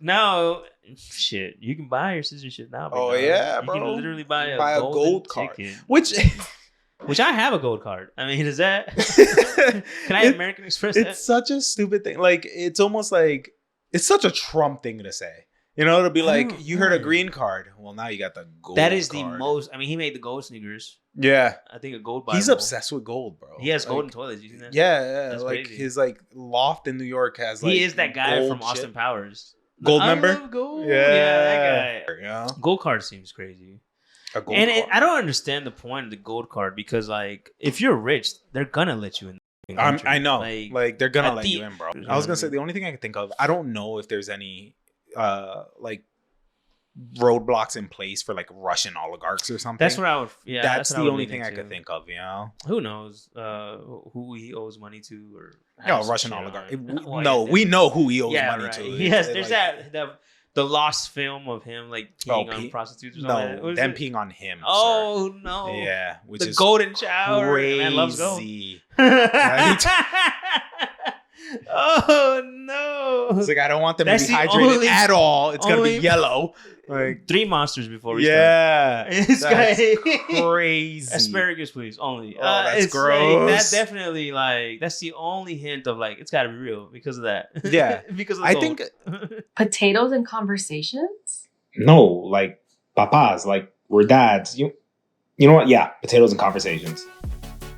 now, shit, you can buy your citizenship now. Oh yeah, bro. You can literally buy a gold card, ticket. Which I have a gold card. I mean, does that? Can I have American Express? It's such a stupid thing. Like, it's almost like it's such a Trump thing to say. You know, to be like, you heard a green card. Well, now you got the gold. That is card. the most. I mean, he made the gold sneakers. Yeah, I think a gold Bible. He's obsessed with gold, bro. He has golden toilets. You seen that? Yeah. That's like crazy. his like loft in New York has like. He is that guy from shit. Austin Powers. Gold member. Love gold. Yeah, that guy. Yeah. Gold card seems crazy. A gold And card. I don't understand the point of the gold card because, like, if you're rich, they're gonna let you in. I know, like they're gonna let you in, bro. I was gonna say the only thing I can think of. I don't know if there's any like roadblocks in place for like Russian oligarchs or something. That's what I would. Yeah, that's the only thing I could think of. You know, who knows who he owes money to or Russian oligarch. We know who he owes money to. Yes, there's like, the lost film of him like peeing on prostitutes or something. No, them peeing on him. Oh sir. no. Yeah, which the is golden shower. Crazy. Man loves gold. Right? Oh no! It's like I don't want them to be hydrated at all. It's gonna be yellow. Like 3 monsters before we start. This guy crazy. Asparagus, please. Only. Oh, that's gross. Like, that definitely that's the only hint of like it's got to be real because of that. Yeah, because of I think potatoes and conversations. No, like papas, like we're dads. You know what? Yeah, potatoes and conversations.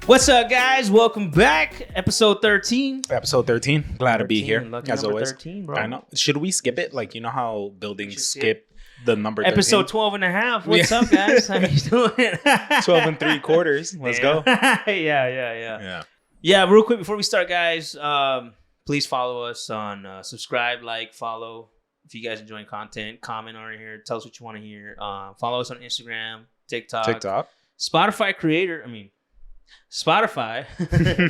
What's up, guys? Welcome back. Episode 13. Episode 13. Glad to be here. As always. 13, bro. I know. Should we skip it? Like, you know how buildings skip the number 13? Episode 12 and a half. What's up, guys? How you doing? 12 and 3/4. Let's go. Yeah, real quick before we start, guys, please follow us on subscribe, like, follow. If you guys enjoying content, comment on here. Tell us what you want to hear. Follow us on Instagram, TikTok. Spotify.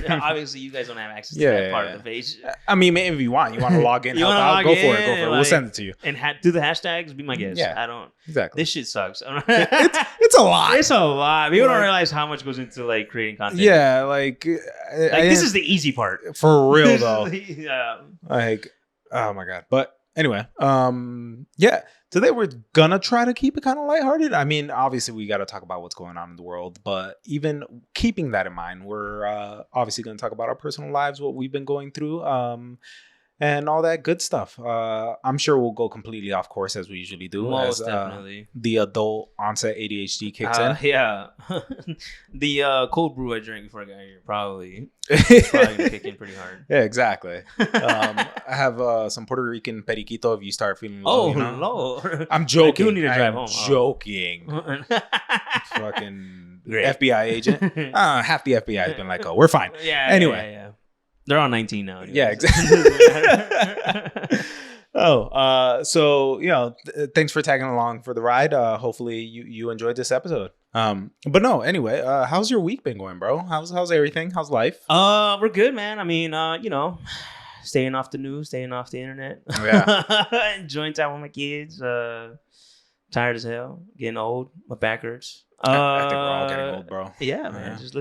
Obviously, you guys don't have access to that part of the page. I mean, maybe if you want to log in, help out, go for it. We'll send it to you. And do the hashtags. Be my guest. Yeah, I don't. Exactly. This shit sucks. It's a lot. It's a lot. People don't realize how much goes into like creating content. Yeah, like this is the easy part. For real though. Yeah. Like, oh my god. But anyway, yeah. Today we're gonna try to keep it kind of lighthearted. I mean, obviously we got to talk about what's going on in the world, but even keeping that in mind, we're obviously gonna talk about our personal lives, what we've been going through, and all that good stuff. I'm sure we'll go completely off course as we usually do. Most definitely. The adult onset ADHD kicks in. Yeah. The cold brew I drank before I got here probably gonna kick in pretty hard. Yeah, exactly. I have some Puerto Rican periquito if you start feeling low. Lord. I'm joking. I do need to drive home. Joking. Fucking Great. FBI agent. Half the FBI has been like, oh, we're fine. Yeah. Anyway. Yeah. They're on 19 now. Anyways. Yeah, exactly. So, thanks for tagging along for the ride. Hopefully you enjoyed this episode. But no, anyway, how's your week been going, bro? How's everything? How's life? We're good, man. I mean, staying off the news, staying off the internet. Yeah. Enjoying time with my kids. Tired as hell. Getting old. My back hurts. I think we're all getting old, bro. Yeah, man. Just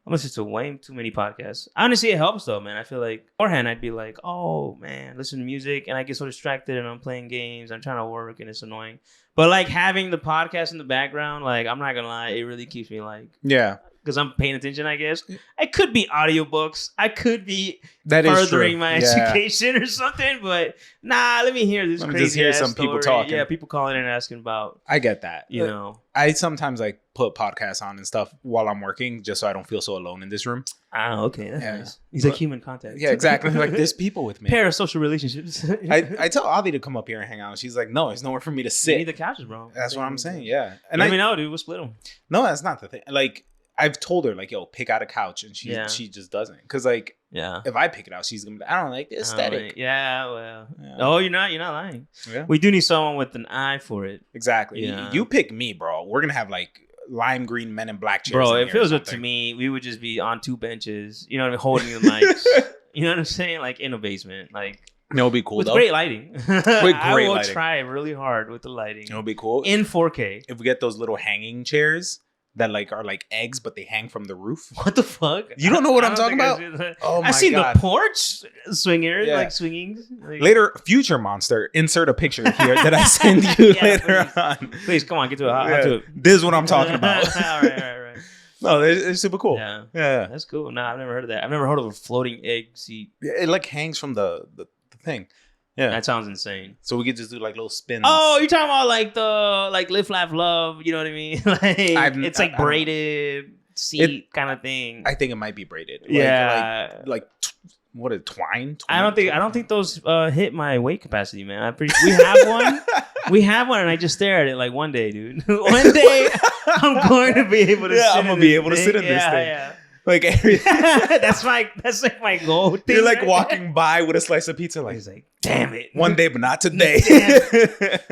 I'm listening to way too many podcasts. Honestly, it helps though, man. I feel like beforehand I'd be like, oh man, listen to music, and I get so distracted and I'm playing games, I'm trying to work and it's annoying. But like having the podcast in the background, like I'm not gonna lie, it really keeps me like because I'm paying attention, I guess. I could be audiobooks. I could be furthering my education or something, but let me hear this Let me crazy just hear some story. people talking. Yeah, people calling in and asking about. I get that. You know. I sometimes like put podcasts on and stuff while I'm working just so I don't feel so alone in this room. Oh, okay. That's nice. He's like human contact. Yeah, exactly. Like there's people with me. Parasocial relationships. I tell Avi to come up here and hang out. She's like, no, there's nowhere for me to sit. You need the couches, bro. That's what I'm saying. Yeah. And let me know, dude. We'll split them. No, that's not the thing. Like I've told her like, yo, pick out a couch, and she just doesn't. Because like, if I pick it out, she's gonna be like, I don't like the aesthetic. Well. Oh, you're not lying. Yeah. We do need someone with an eye for it. Exactly. Yeah. You pick me, bro. We're gonna have like lime green Men in Black chairs. Bro, it feels good to me. We would just be on 2 benches, you know what I mean, holding the mics. You know what I'm saying? Like in a basement. Like it'll be cool with though. Great lighting. I will lighting. try really hard with the lighting. It'll be cool in 4K. If we get those little hanging chairs, that like are like eggs, but they hang from the roof. What the fuck? You don't know what I I'm don't talking think I've about? seen that. Oh my I've seen God. the porch swinger, Yeah. like swinging. Like, Later, future monster. Insert a picture here that I send you Yeah, later please. on. Please, come on, get to it. I'll Yeah. do it. This is what I'm talking about. all right. No, it's super cool. Yeah. Yeah. That's cool. Nah, I've never heard of that. I've never heard of a floating egg seat. It like hangs from the thing. Yeah. That sounds insane. So we could just do like little spins. Oh, you're talking about like the live, laugh, love. You know what I mean? Like it's like I don't braided seat kind of thing. I think it might be braided. Yeah. Like what is twine? I don't think those hit my weight capacity, man. We have one. We have one, and I just stare at it like one day, dude. One day I'm going to be able to. I'm gonna be able to sit in this thing. Yeah. Like everything. that's like my goal. Thing, You're like right? walking by with a slice of pizza, like He's like, damn it. one day, but not today.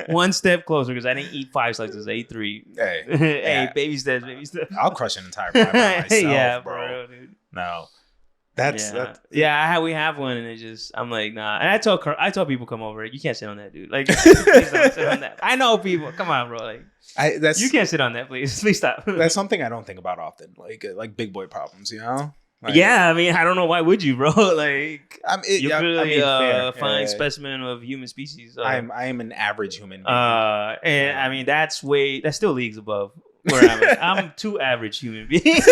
One step closer because I didn't eat 5 slices. I ate 3. Hey, Hey, yeah. baby steps. I'll crush an entire pie by myself, Yeah, bro. for real, dude. No, that's We have one, and it just I'm like, nah. And I tell people come over, you can't sit on that, dude. Like, please don't sit on that. I know people. Come on, bro. Like, that's you can't sit on that, please. Please stop. that's something I don't think about often. Like big boy problems, you know? Like, yeah, I mean, I don't know why would you, bro? Like, you're clearly a fair. fine specimen of human species. I am an average human being. And I mean, that's still leagues above where I'm at. I'm 2 average human beings.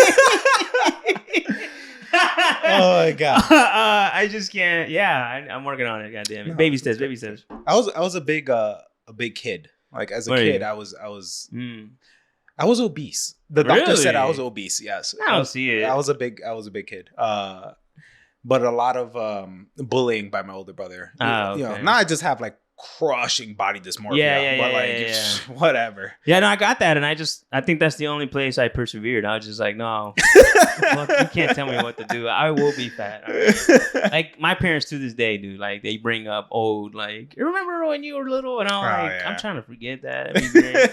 Oh my God. I just can't. Yeah, I'm working on it. God damn it. No. Baby steps. I was a big kid. Like as a Were you? kid, I was obese. The doctor said I was obese. Yes, I don't see it. I was a big kid. But a lot of bullying by my older brother. Oh, You know, okay. now I just have like crushing body dysmorphia. Yeah, but yeah. whatever. Yeah, no, I got that, and I think that's the only place I persevered. I was just like, no, well, you can't tell me what to do. I will be fat. All right? Like my parents to this day, dude. Like they bring up old, like you remember when you were little, and I'm like, yeah. I'm trying to forget that. That'd be great.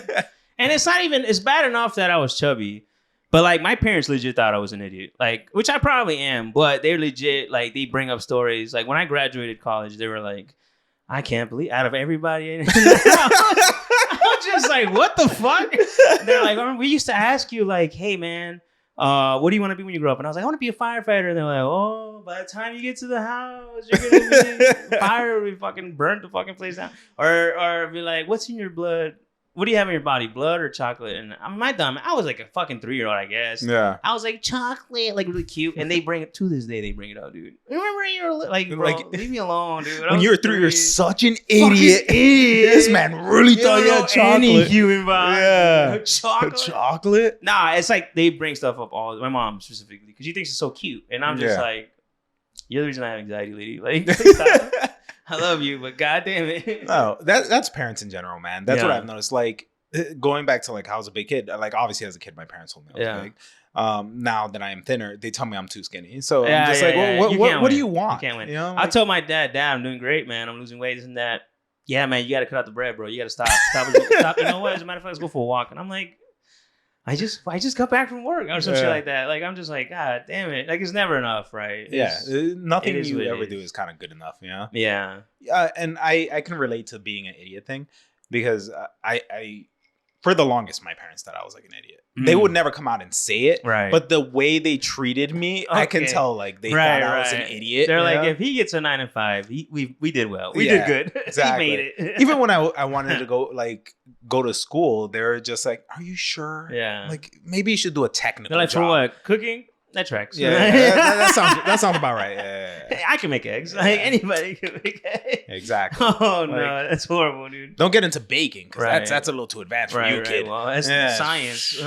And it's not even. It's bad enough that I was chubby. But like my parents legit thought I was an idiot, like which I probably am. But they're legit like they bring up stories. Like when I graduated college, they were like, I can't believe out of everybody in I was just like, what the fuck? They're like, we used to ask you like, hey man, what do you want to be when you grow up? And I was like, I want to be a firefighter. And they're like, oh, by the time you get to the house, you're gonna be fire. We fucking burnt the fucking place down. Or be like, what's in your blood? What do you have in your body, blood or chocolate? And I was like a fucking 3-year-old, I guess. Yeah. I was like, chocolate, like really cute. And they bring it to this day, they bring it up, dude. Remember you were like, bro, leave me alone, dude. When you were 3, you're such an idiot. Idiot. This man really thought you had Any chocolate. human body. Yeah. Chocolate. Chocolate? Nah, it's like they bring stuff up my mom specifically, because she thinks it's so cute. And I'm just like, you're the reason I have anxiety, lady. Like, stop. I love you, but goddamn it. No, that's parents in general, man. That's what I've noticed. Like, going back to like how I was a big kid, like obviously as a kid, my parents told me I was big. Now that I am thinner, they tell me I'm too skinny. So I'm just what do you want? You can't win. You know, I told my dad, I'm doing great, man. I'm losing weight, this and that. Yeah, man, you got to cut out the bread, bro. You got to stop. Stop. You know what? As a matter of fact, let's go for a walk. And I'm like, I just got back from work or some shit like that. Like I'm just like, God damn it! Like it's never enough, right? Nothing you ever do is kind of good enough, you know? Yeah. And I can relate to being an idiot thing, because I for the longest, my parents thought I was like an idiot. They would never come out and say it, right? But the way they treated me, I can tell like they thought I was an idiot. They're like, if he gets a 9 and 5, we did well. We did good. Exactly. He made it. Even when I wanted to go to school, they're just like, "Are you sure? Yeah. Like maybe you should do a technical." They're like, job. for what? Cooking? That tracks. Yeah, that sounds about right. Yeah. I can make eggs. Like anybody can make eggs. Exactly. Oh no, that's horrible, dude. Don't get into baking, because that's a little too advanced for you, kid. Well, that's science.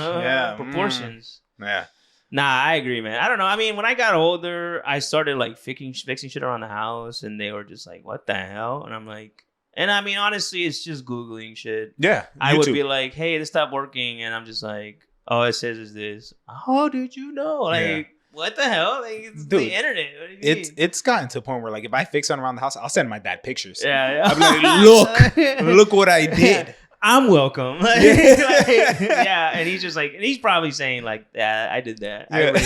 Proportions. Yeah. Nah, I agree, man. I don't know. I mean, when I got older, I started like fixing shit around the house, and they were just like, "What the hell?" And I'm like, and I mean, honestly, it's just Googling shit. Yeah. I would be like, "Hey, this stopped working," and I'm just like, "Oh, it says it's this." How did you know? Like, what the hell? Like, it's the internet. What do you mean? It's gotten to a point where like if I fix something around the house, I'll send my dad pictures. Yeah. I'm like, look what I did. I'm welcome. Yeah, and he's just like, and he's probably saying like, yeah, I did that. I really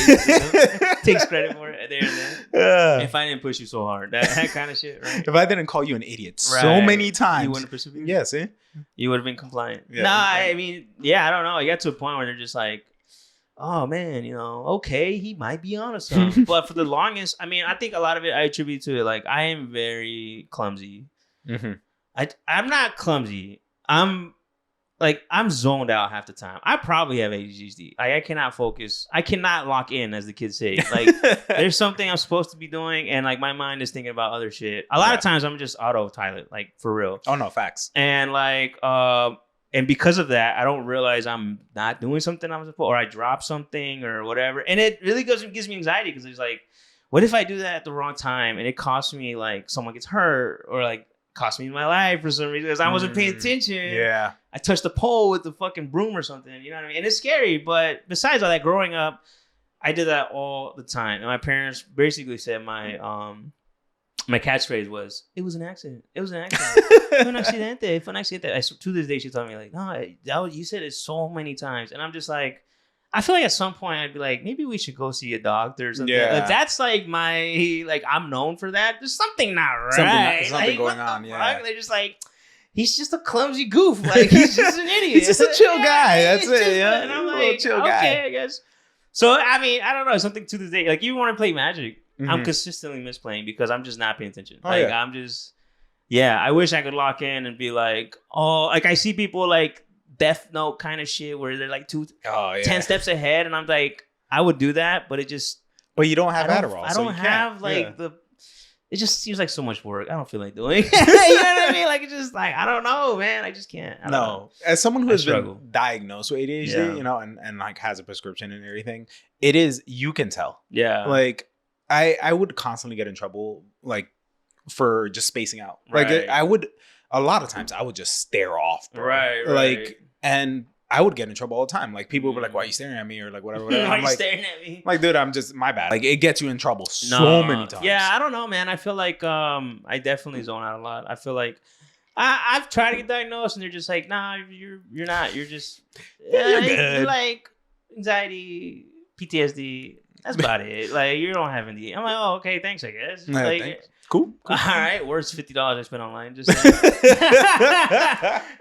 takes credit for it there and then. If I didn't push you so hard, that kind of shit, right? If I didn't call you an idiot so many times, you wouldn't persevere. Yeah, see? You would have been compliant. Yeah. Nah, I mean, yeah, I don't know. You got to a point where they're just like, oh man, okay, he might be on to something. But for the longest, I mean, I think a lot of it I attribute to it. Like, I am very clumsy. Mm-hmm. I'm not clumsy. I'm zoned out half the time. I probably have ADHD. I cannot focus. I cannot lock in, as the kids say. Like, there's something I'm supposed to be doing, and like my mind is thinking about other shit. A lot of times I'm just autopilot, like for real. Oh no, facts. And like, and because of that, I don't realize I'm not doing something I'm supposed, or I drop something or whatever. And it really gives me anxiety because it's like, what if I do that at the wrong time and it costs me, like, someone gets hurt, or like cost me my life for some reason because I wasn't paying attention. Yeah. I touched the pole with the fucking broom or something. You know what I mean? And it's scary. But besides all that, growing up, I did that all the time. And my parents basically said my catchphrase was, "It was an accident. It was an accident. Fue un accidente. Fue un accidente." To this day, she told me, like, "No, you said it so many times." And I'm just like, I feel like at some point I'd be like, maybe we should go see a doctor or something. Yeah. Like, that's like I'm known for that. There's something not right. Something like, going on. Yeah. Fuck? They're just like, he's just a clumsy goof. Like, he's just an idiot. He's just a chill guy. That's he's it. just Yeah. And I'm Little like, chill okay, guy. I guess. So, I mean, I don't know. Something to this day. Like, you want to play Magic. Mhm. I'm consistently misplaying because I'm just not paying attention. Oh, like, yeah. I'm just, I wish I could lock in and be like, oh, like I see people like Death Note kind of shit where they're like 10 steps ahead, and I'm like, I would do that, but it just, But you don't have I don't, Adderall. I so don't you have can't. like it just seems like so much work. I don't feel like doing. You know what I mean? Like, it's just like, I don't know, man. I just can't. I don't know. As someone who I has struggle. been diagnosed with ADHD, and like has a prescription and everything, you can tell. Yeah. Like, I would constantly get in trouble, like, for just spacing out. Like, Right. a lot of times I would just stare off, bro. Right. Like, and I would get in trouble all the time. Like, people would be like, "Why are you staring at me?" Or like, whatever. Why are I'm you like, staring at me? like, dude, I'm just, my bad. Like, it gets you in trouble so many times. Yeah, I don't know, man. I feel like I definitely zone out a lot. I feel like I've tried to get diagnosed, and they're just like, "Nah, you're not. You're just You're good." You're like anxiety, PTSD. That's about it. Like, you don't have any. I'm like, oh, okay, thanks, I guess. Yeah, like, thanks. Cool. All right, worst $50 I spent online. Just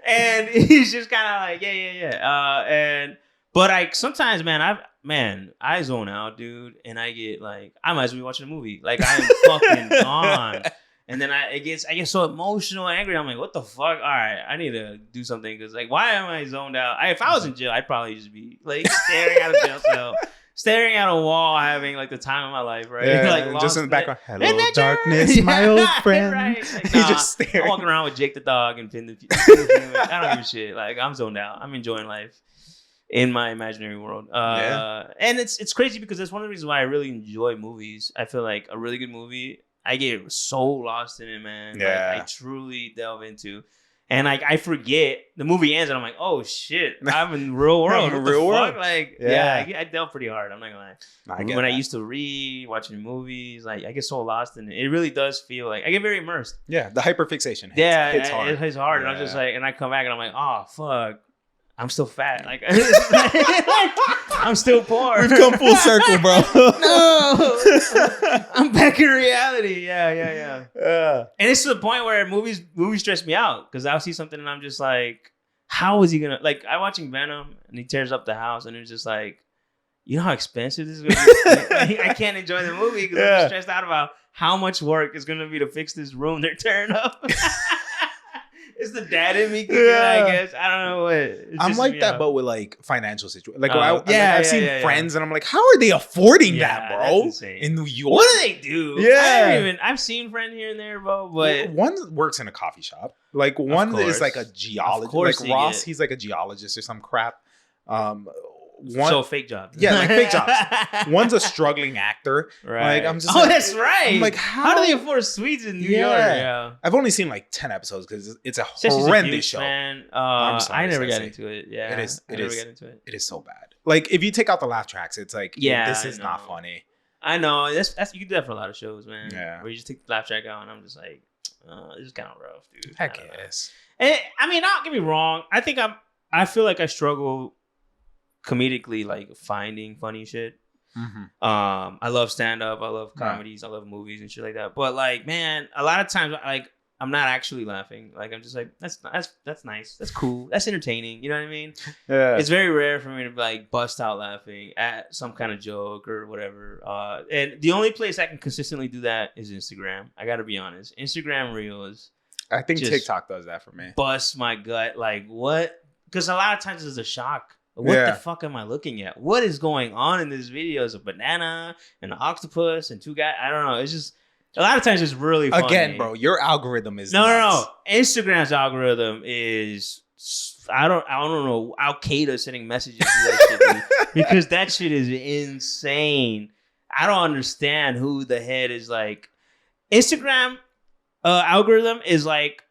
and he's just kind of like, yeah. But like sometimes, man, I zone out, dude, and I get like, I might as well be watching a movie. Like, I am fucking gone. And then I get so emotional and angry. I'm like, what the fuck? All right, I need to do something because, like, why am I zoned out? If I was in jail, I'd probably just be like staring at a jail cell. Staring at a wall, having like the time of my life, right? Yeah, like, just in the background. Hello, Isn't that darkness, true? my old friend. Right. Like, He just staring. I'm walking around with Jake the dog and Finn the I don't give a shit. Like, I'm zoned out. I'm enjoying life in my imaginary world. And it's crazy because that's one of the reasons why I really enjoy movies. I feel like a really good movie, I get so lost in it, man. Yeah. Like, I truly delve into. And like, I forget the movie ends and I'm like, oh shit, I'm in the real world. I'm in What the real the world. fuck? Like, Yeah. I delve pretty hard. I'm not gonna lie. I get When I that. used to read, watching movies, like, I get so lost in it. It really does feel like I get very immersed. Yeah, the hyperfixation. Hits hard. It hits hard. And I'm Yeah. just like, and I come back and I'm like, oh fuck, I'm still fat. Like, I'm still poor. We've come full circle, bro. No, I'm back in reality. Yeah. And it's to the point where movies stress me out because I'll see something and I'm just like, how is he gonna, like, I'm watching Venom and he tears up the house and it's just like, you know how expensive this is gonna be? I can't enjoy the movie because I'm just stressed out about how much work it's gonna be to fix this room they're tearing up. It's the dad in me kicking, I guess. I don't know what. I'm like that, but with like financial situations. Like, I've seen friends, and I'm like, how are they affording that, bro? That's insane. In New York, What do they do? Yeah. I've seen friend here and there, bro, but one works in a coffee shop. Like, one course. is like a Of geologist. course Like they Ross, get- he's like a geologist or some crap. so fake jobs. Yeah, like fake jobs. One's a struggling actor. Right. Like, I'm just oh, like- that's right. I'm like, how do they afford suites in New York? Yeah. I've only seen like 10 episodes because it's a Since she's a horrendous huge show. fan, I'm sorry, I never got Ceci. into it. Yeah, It is- I it never is- got into it. It is so bad. Like, if you take out the laugh tracks, it's like, Yeah, this I is not know. funny. I know that's you can do that for a lot of shows, man. Yeah. Where you just take the laugh track out, and I'm just like, this is kind of rough, dude. I I don't know. guess. And, I mean, don't get me wrong. I feel like I struggle comedically, like finding funny shit. Mm-hmm. I love stand up. I love comedies. I love movies and shit like that. But like, man, a lot of times, like, I'm not actually laughing. Like I'm just like that's nice. That's cool. That's entertaining. You know what I mean? Yeah. It's very rare for me to like bust out laughing at some kind of joke or whatever. And the only place I can consistently do that is Instagram. I got to be honest. Instagram Reels. I think just TikTok does that for me. Bust my gut. Like what? Because a lot of times it's a shock. What the fuck am I looking at? What is going on in this video? It's a banana and an octopus and two guys. I don't know. It's just a lot of times it's really funny. Again, bro, your algorithm is no. Instagram's algorithm is I don't know. Al Qaeda sending messages to that shit, dude, because that shit is insane. I don't understand who the head is like. Instagram algorithm is like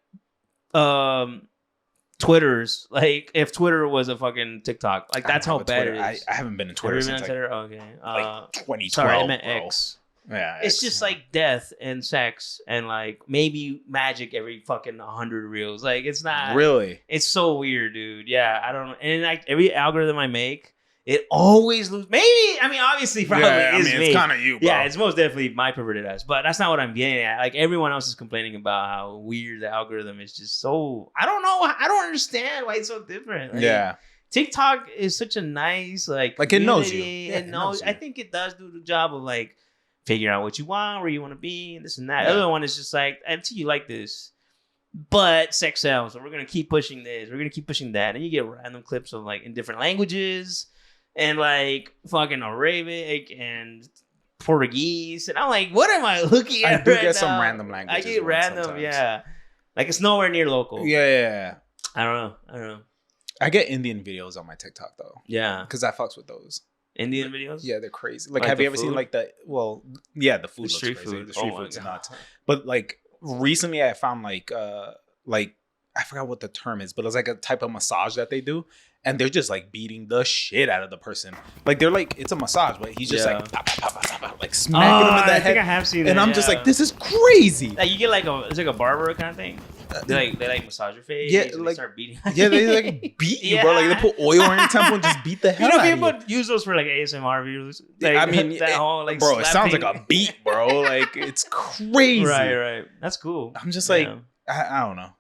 Twitter's, like if Twitter was a fucking TikTok, like that's how bad it is. I haven't been in Twitter since Twitter? Okay. like 2012. Sorry, I meant bro. X. Yeah, it's just like death and sex and like maybe magic every fucking 100 reels. Like it's not really. It's so weird, dude. Yeah, I don't know. And like every algorithm I make, it always loses. Maybe I mean, obviously, probably is me. It's kind of you, bro. Yeah, it's most definitely my perverted ass. But that's not what I'm getting at. Like everyone else is complaining about how weird the algorithm is. Just so I don't know. I don't understand why it's so different. Like, yeah. TikTok is such a nice like it knows you. Yeah, it knows. I think it does do the job of like figure out what you want, where you want to be, and this and that. Yeah. The other one is just like, until you like this, but sex sells, so we're gonna keep pushing this, we're gonna keep pushing that, and you get random clips of like in different languages and like fucking Arabic and Portuguese, and I'm like, what am I looking at? I do right get now? some random languages. I get random, sometimes. yeah. Like it's nowhere near local. Yeah. I don't know. I get Indian videos on my TikTok though. Yeah, because I fucks with those. Indian videos? Yeah, they're crazy. Like the have you ever food? seen like the the food looks street crazy. food. The street Oh my food's God. nuts. But like recently I found like I forgot what the term is, but it's like a type of massage that they do. And they're just like beating the shit out of the person. Like they're like, it's a massage, but he's just like, pop, pop, pop, pop, pop, like smacking him in the head. I think I have seen that. And I'm just like, this is crazy. Like you get like it's like a barber kind of thing. They like massage your face. Yeah, and like they start beating. yeah, they like beat you, bro. Like they put oil on your temple and just beat the hell out of you. People use those for like ASMR videos. Like, I mean, that whole like bro, it sounds like slapping. a beat, bro. Like it's crazy. Right. That's cool. I'm just like, I don't know.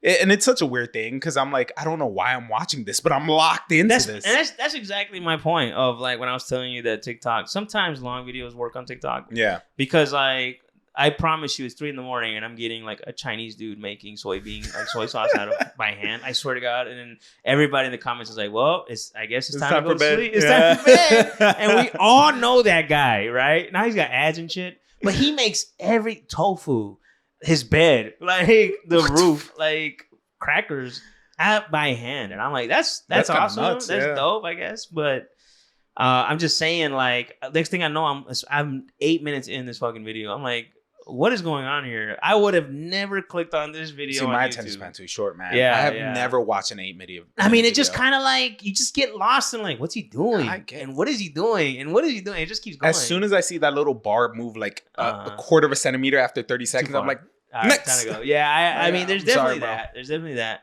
And it's such a weird thing because I'm like, I don't know why I'm watching this, but I'm locked into this. And that's exactly my point of like when I was telling you that TikTok, sometimes long videos work on TikTok. Yeah. Because like I promise you it's 3 a.m. and I'm getting like a Chinese dude making soy sauce out of by hand. I swear to God. And then everybody in the comments is like, well, I guess it's time to go to sleep. It's time for bed. And we all know that guy, right? Now he's got ads and shit. But he makes every tofu, his bed, like the roof, like crackers out by hand. And I'm like, that's awesome. Nuts, that's dope, I guess. But I'm just saying, like, next thing I know, I'm 8 minutes in this fucking video. I'm like, what is going on here? I would have never clicked on this video. See, on my YouTube. attention span too short, man. Yeah, I have never watched an 8-minute. I mean, it just kind of like you just get lost in like, what's he doing? And what is he doing? And what is he doing? It just keeps going. As soon as I see that little bar move like a quarter of a centimeter after 30 seconds, I'm like, next. Go. Yeah, I mean, there's definitely that. There's definitely that.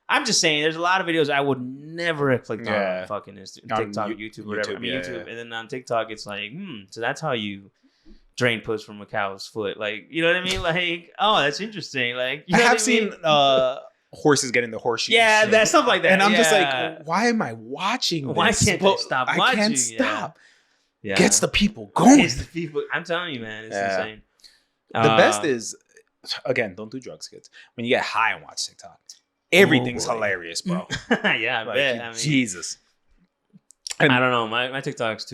I'm just saying, there's a lot of videos I would never have clicked on fucking TikTok, YouTube, whatever. YouTube, and then on TikTok, it's like, so that's how you drain puss from a cow's foot. Like, you know what I mean? Like, oh, that's interesting. Like, you know I have seen horses getting the horseshoe. Yeah, that stuff like that. And I'm just like, why am I watching this? Why can't I stop watching? I can't stop. Yeah. Gets the people going. It's the people. I'm telling you, man, it's insane. The best is, again, don't do drugs, kids. When you get high and watch TikTok, everything's hilarious, bro. Yeah, I bet. I mean, Jesus. And I don't know. My TikTok's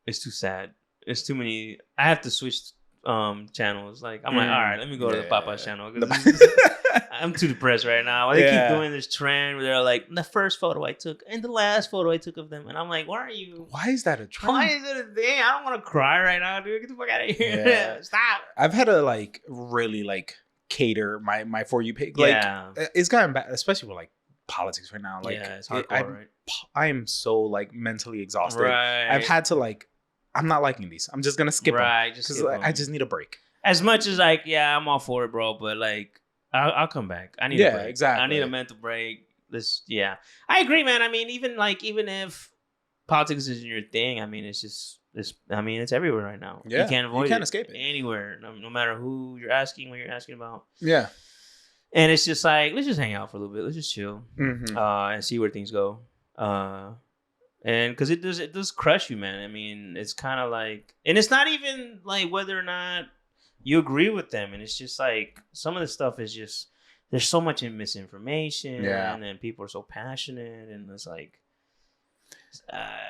it's too sad. It's too many. I have to switch channels. Like I'm like, all right, let me go to the Papa's channel. I'm too depressed right now. They keep doing this trend where they're like, the first photo I took and the last photo I took of them, and I'm like, why is that a trend? Why is it a thing? I don't want to cry right now, dude. Get the fuck out of here. Yeah. Stop. I've had to like really like cater my For You page. Like it's gotten bad, especially with like politics right now. Like it's hardcore, right? I am so like mentally exhausted. Right. I've had to like, I'm not liking these. I'm just gonna skip them. Right. Because like, I just need a break. As much as like, I'm all for it, bro. But like, I'll come back. I need a break. Exactly. I need a mental break. I agree, man. I mean, even if politics isn't your thing, I mean, it's everywhere right now. Yeah, you can't avoid you can't it escape it anywhere, no matter who you're asking, what you're asking about. Yeah. And it's just like, let's just hang out for a little bit. Let's just chill, and see where things go. And because it does crush you, man. I mean, it's kind of like, and it's not even like whether or not you agree with them. And it's just like, some of the stuff is just, there's so much misinformation, and people are so passionate, and it's like,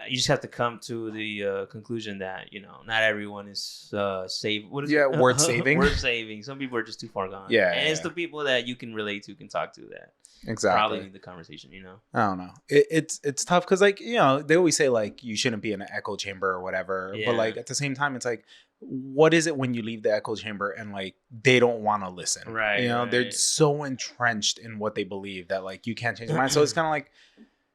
you just have to come to the conclusion that, not everyone is saved. What is it? Worth saving. Worth saving. Some people are just too far gone. Yeah, and it's the people that you can relate to, can talk to, that exactly probably need the conversation. I don't know. It's tough because, like, they always say, like, you shouldn't be in an echo chamber or whatever. Yeah. But, like, at the same time, it's like, what is it when you leave the echo chamber and, like, they don't want to listen? Right. They're so entrenched in what they believe that, like, you can't change your mind. So it's kind of like,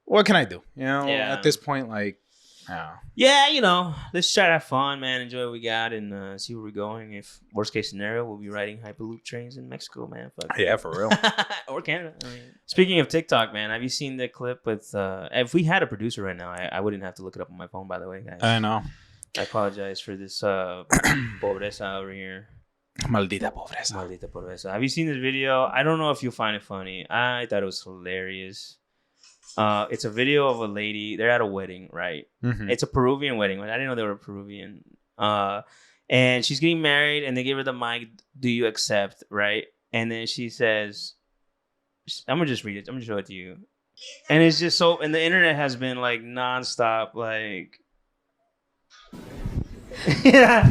what can I do? At this point, like, let's try to have fun, man. Enjoy what we got, and see where we're going. If worst case scenario, we'll be riding Hyperloop trains in Mexico, man. Fuck yeah, for real. Or Canada. I mean, speaking of TikTok, man, have you seen the clip with? If we had a producer right now, I wouldn't have to look it up on my phone. By the way, guys, I know. I apologize for this pobreza over here. Maldita pobreza. Maldita pobreza. Have you seen this video? I don't know if you'll find it funny. I thought it was hilarious. It's a video of a lady. They're at a wedding, right? Mm-hmm. It's a Peruvian wedding. I didn't know they were Peruvian. And she's getting married, and they give her the mic. Do you accept? Right? And then she says, "I'm gonna just read it. I'm gonna show it to you." And it's just so. And the internet has been like nonstop, like. Yeah.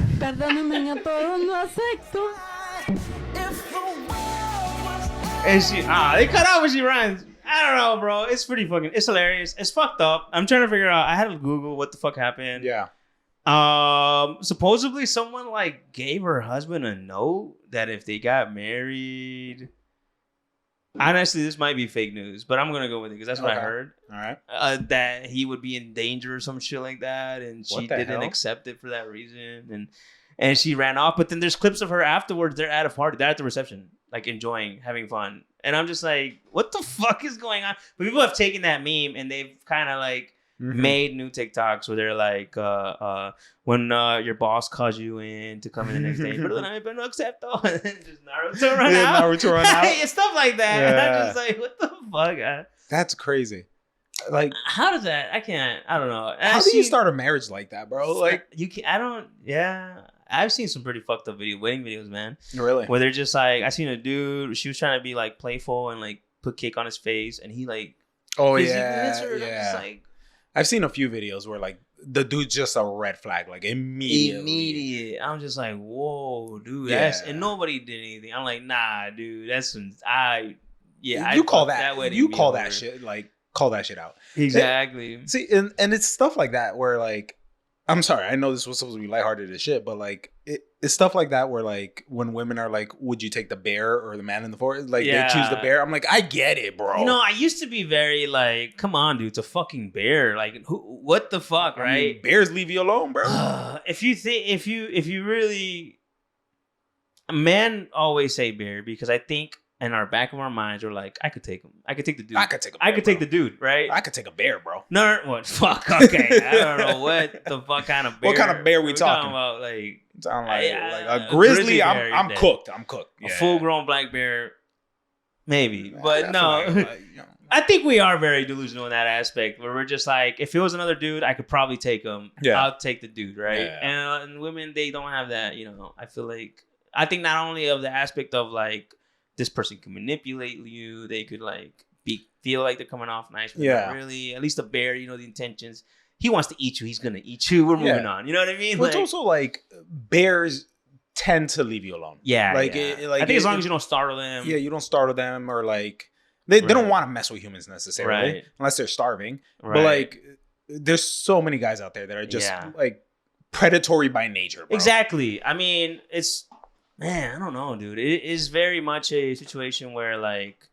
And she they cut out when she runs. I don't know, bro. It's pretty fucking. It's hilarious. It's fucked up. I'm trying to figure out. I had to Google what the fuck happened. Yeah. Supposedly someone like gave her husband a note that if they got married. Honestly, this might be fake news, but I'm gonna go with it because that's what I heard. All right. That he would be in danger or some shit like that, and she didn't accept it for that reason, and she ran off. But then there's clips of her afterwards. They're at a party. They're at the reception, like enjoying, having fun. And I'm just like, what the fuck is going on? But people have taken that meme and they've kind of like made new TikToks where they're like, when your boss calls you in to come in the next day, but then I'm gonna accept all, and just Naruto run out. Naruto run out. It's stuff like that. Yeah. And I'm just like, what the fuck? That's crazy. Like, how does that? I don't know. How do you start a marriage like that, bro? Like, you can. I don't. Yeah. I've seen some pretty fucked up wedding videos, man. Really? Where they're just like, I seen a dude, she was trying to be like playful and like put cake on his face, and he like, hits her, and I'm just like, I've seen a few videos where like the dude's just a red flag, like immediate. I'm just like, whoa, dude, and nobody did anything. I'm like, nah, dude, that's some, you call that, you call that shit, like, call that shit out. Exactly. See, and it's stuff like that where like, I'm sorry, I know this was supposed to be lighthearted as shit, but like it's stuff like that where like when women are like, would you take the bear or the man in the forest? Like they choose the bear. I'm like, I get it, bro. I used to be very like, come on, dude, it's a fucking bear. Like, what the fuck, right? I mean, bears leave you alone, bro. If you really, men always say bear because I think in our back of our minds we're like, I could take him. I could take the dude. I could take the dude, right? I could take a bear, bro. No, what? Fuck. Okay, I don't know what the fuck kind of bear. What kind of bear we talking about? Like a grizzly. Bear, I'm cooked. I'm cooked. Yeah. A full-grown black bear, maybe, but no. I think we are very delusional in that aspect where we're just like, if it was another dude, I could probably take him. Yeah. I'll take the dude, right? Yeah. And women, they don't have that. I think not only of the aspect of like, this person can manipulate you. They could like feel like they're coming off nice, but not really. At least a bear, the intentions. He wants to eat you. He's gonna eat you. We're moving on. You know what I mean? But it's also like bears tend to leave you alone. Yeah. I think as long as you don't startle them. Yeah, you don't startle them or like they don't want to mess with humans necessarily unless they're starving. Right. But like, there's so many guys out there that are just like predatory by nature. Bro. Exactly. I mean, it's. Man, I don't know, dude. It is very much a situation where, like,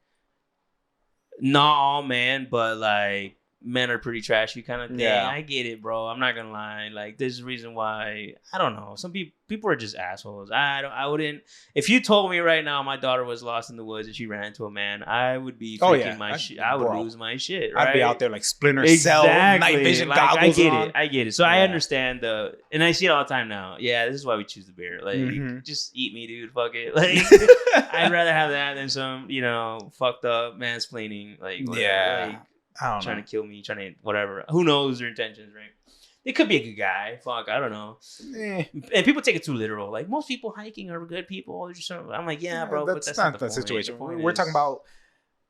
not all men, but, like, men are pretty trashy kind of thing. Yeah. I get it, bro. I'm not gonna lie. Like, there's a reason why. I don't know. Some people are just assholes. I wouldn't. If you told me right now my daughter was lost in the woods and she ran into a man, I would be freaking my shit. I would lose my shit. Right? I'd be out there like Splinter Cell, night vision goggles. I get it. So I understand and I see it all the time now. Yeah, this is why we choose the beer. Like, just eat me, dude. Fuck it. Like, I'd rather have that than some, fucked up mansplaining. Like, whatever. Like, trying to kill me, trying to whatever. Who knows their intentions, right? It could be a good guy. Fuck, I don't know. And people take it too literal. Like, most people hiking are good people. I'm like, yeah, bro, but that's not the situation. We're talking about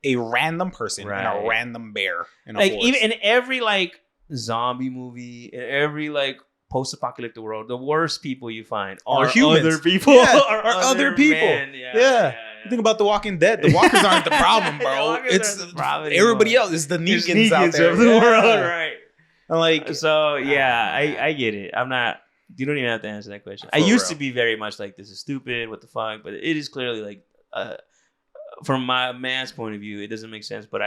a random person and a random bear in a like forest. Even in every like zombie movie, in every like post-apocalyptic world, the worst people you find are humans. Other people. Yeah, are other people. Yeah. You think about The Walking Dead. The walkers aren't the problem, bro. It's the problem everybody else. It's the Negans out there of the world, right? And like, so yeah, I get it. I'm not. You don't even have to answer that question. I used to be very much like, this is stupid. What the fuck? But it is clearly like, from my man's point of view, it doesn't make sense. But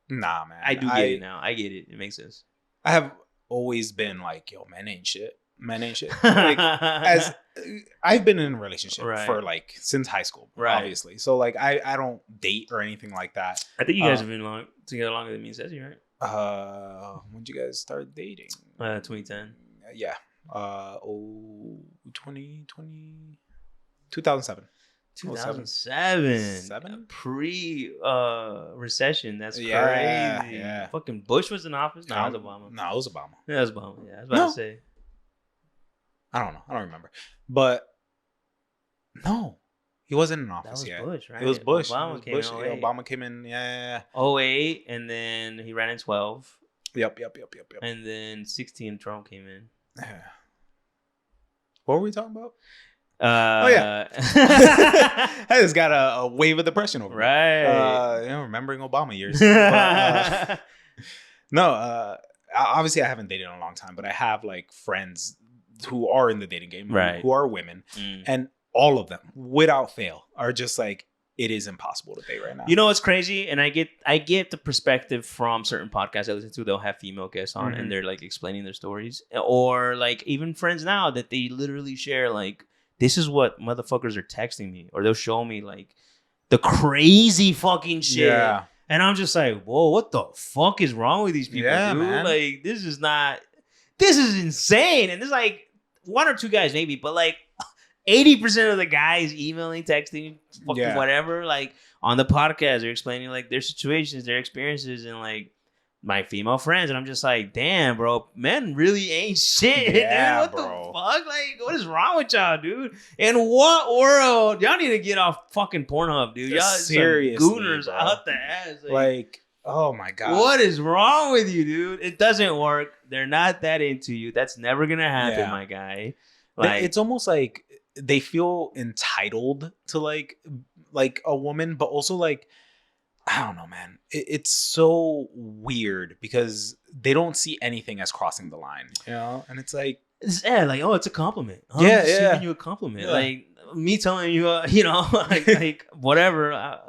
nah, man. I do get it now. I get it. It makes sense. I have always been like, yo, men ain't shit. Men ain't shit. Like, as I've been in a relationship for like since high school, obviously. So like, I don't date or anything like that. I think you guys have been together longer than me and Ceci, right? When did you guys start dating? 2010. Yeah. 2007. 2007. Pre-recession. That's crazy. Yeah. Fucking Bush was in office. No, it was Obama. No, it was Obama. Yeah, it was Obama. Yeah, I was about to say. I don't know. I don't remember. But no, he wasn't in office yet. Bush, right? It was Bush. Obama came in 08. Obama came in, 08, and then he ran in 12. Yep. And then 16, Trump came in. Yeah. What were we talking about? I just got a wave of depression over right. Remembering Obama years. But, obviously I haven't dated in a long time, but I have like friends who are in the dating game, who are women, and all of them, without fail, are just like, it is impossible to date right now. You know what's crazy? And I get the perspective from certain podcasts I listen to. They'll have female guests on, and they're like explaining their stories, or like even friends now that they literally share like, this is what motherfuckers are texting me, or they'll show me like the crazy fucking shit. Yeah. And I'm just like, whoa, what the fuck is wrong with these people, dude? Man. Like, this is insane. And there's like one or two guys maybe, but like 80% of the guys emailing, texting, fucking whatever, like on the podcast, they're explaining like their situations, their experiences, and like my female friends. And I'm just like, damn, bro, men really ain't shit. Yeah, dude. What the fuck? Like, what is wrong with y'all, dude? In what world? Y'all need to get off fucking Pornhub, dude. Y'all seriously, gooners bro. Out the ass. Like, oh my God. What is wrong with you, dude? It doesn't work. They're not that into you. That's never gonna happen, my guy. Like, it's almost like they feel entitled to like a woman, but also like, I don't know, man. It's so weird because they don't see anything as crossing the line, And it's like, oh, it's a compliment. I'm just giving you a compliment. Yeah. Like me telling you, like whatever.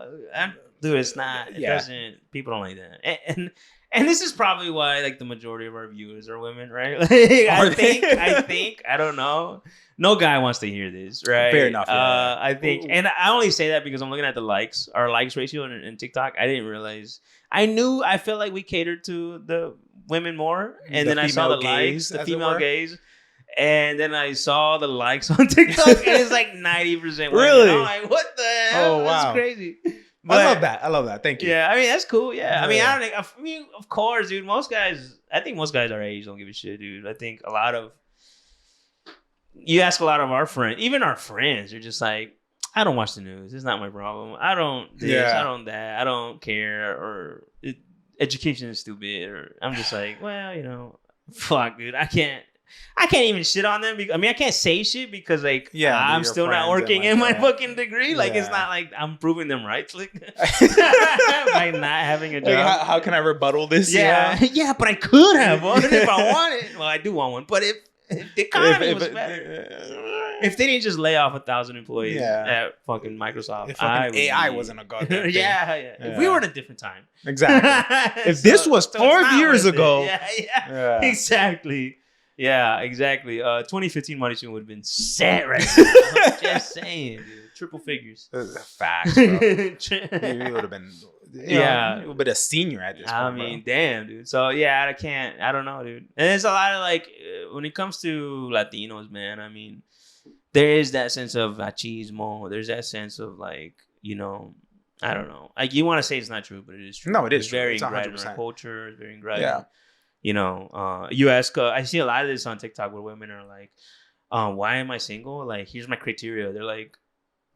Dude, it's not. It doesn't. People don't like that. And this is probably why like the majority of our viewers are women, right? Like, I think. I don't know. No guy wants to hear this, right? Fair enough. Yeah. I think, and I only say that because I'm looking at our likes ratio in TikTok. I didn't realize. I felt like we catered to the women more, and then I saw the likes, the female gays, and then I saw the likes on TikTok, and it's like 90% women. Really? I'm like, what the hell? Oh wow, that's crazy. But, I love that. Thank you. Yeah, I mean that's cool. Yeah, I mean, of course, dude. I think most guys our age don't give a shit, dude. I think you ask a lot of our friends, even our friends, are just like, I don't watch the news. It's not my problem. I don't this. I don't that. I don't care. Or education is stupid. Or I'm just like, well, fuck, dude. I can't even shit on them. Because, I can't say shit because like I'm still not working in my fucking degree. Like it's not like I'm proving them right like, by not having a job. Like, how can I rebuttal this? Yeah, but I could have one if I wanted. Well, I do want one, but if the economy was better. if they didn't just lay off 1,000 employees Yeah. at fucking Microsoft, If fucking AI be- wasn't a goddamn thing. yeah. If we were in a different time. Exactly. If this was it's 4 not years worth it. ago. Yeah. Exactly. Yeah, exactly. 2015 Money Soon would have been set right now. Just saying, dude. Triple figures. Facts, bro. You would have been, you would have been a senior at this point. I mean, damn, dude. So yeah, I don't know, dude. And there's a lot of like, when it comes to Latinos, man. I mean, there is that sense of machismo. There's that sense of like, you know, I don't know. Like you want to say it's not true, but it is true. No, it is it's true. very It's ingrained in 100%. our culture. It's very ingrained. Yeah. You know, you ask. I see a lot of this on TikTok where women are like, "Why am I single?" Like, here's my criteria. They're like,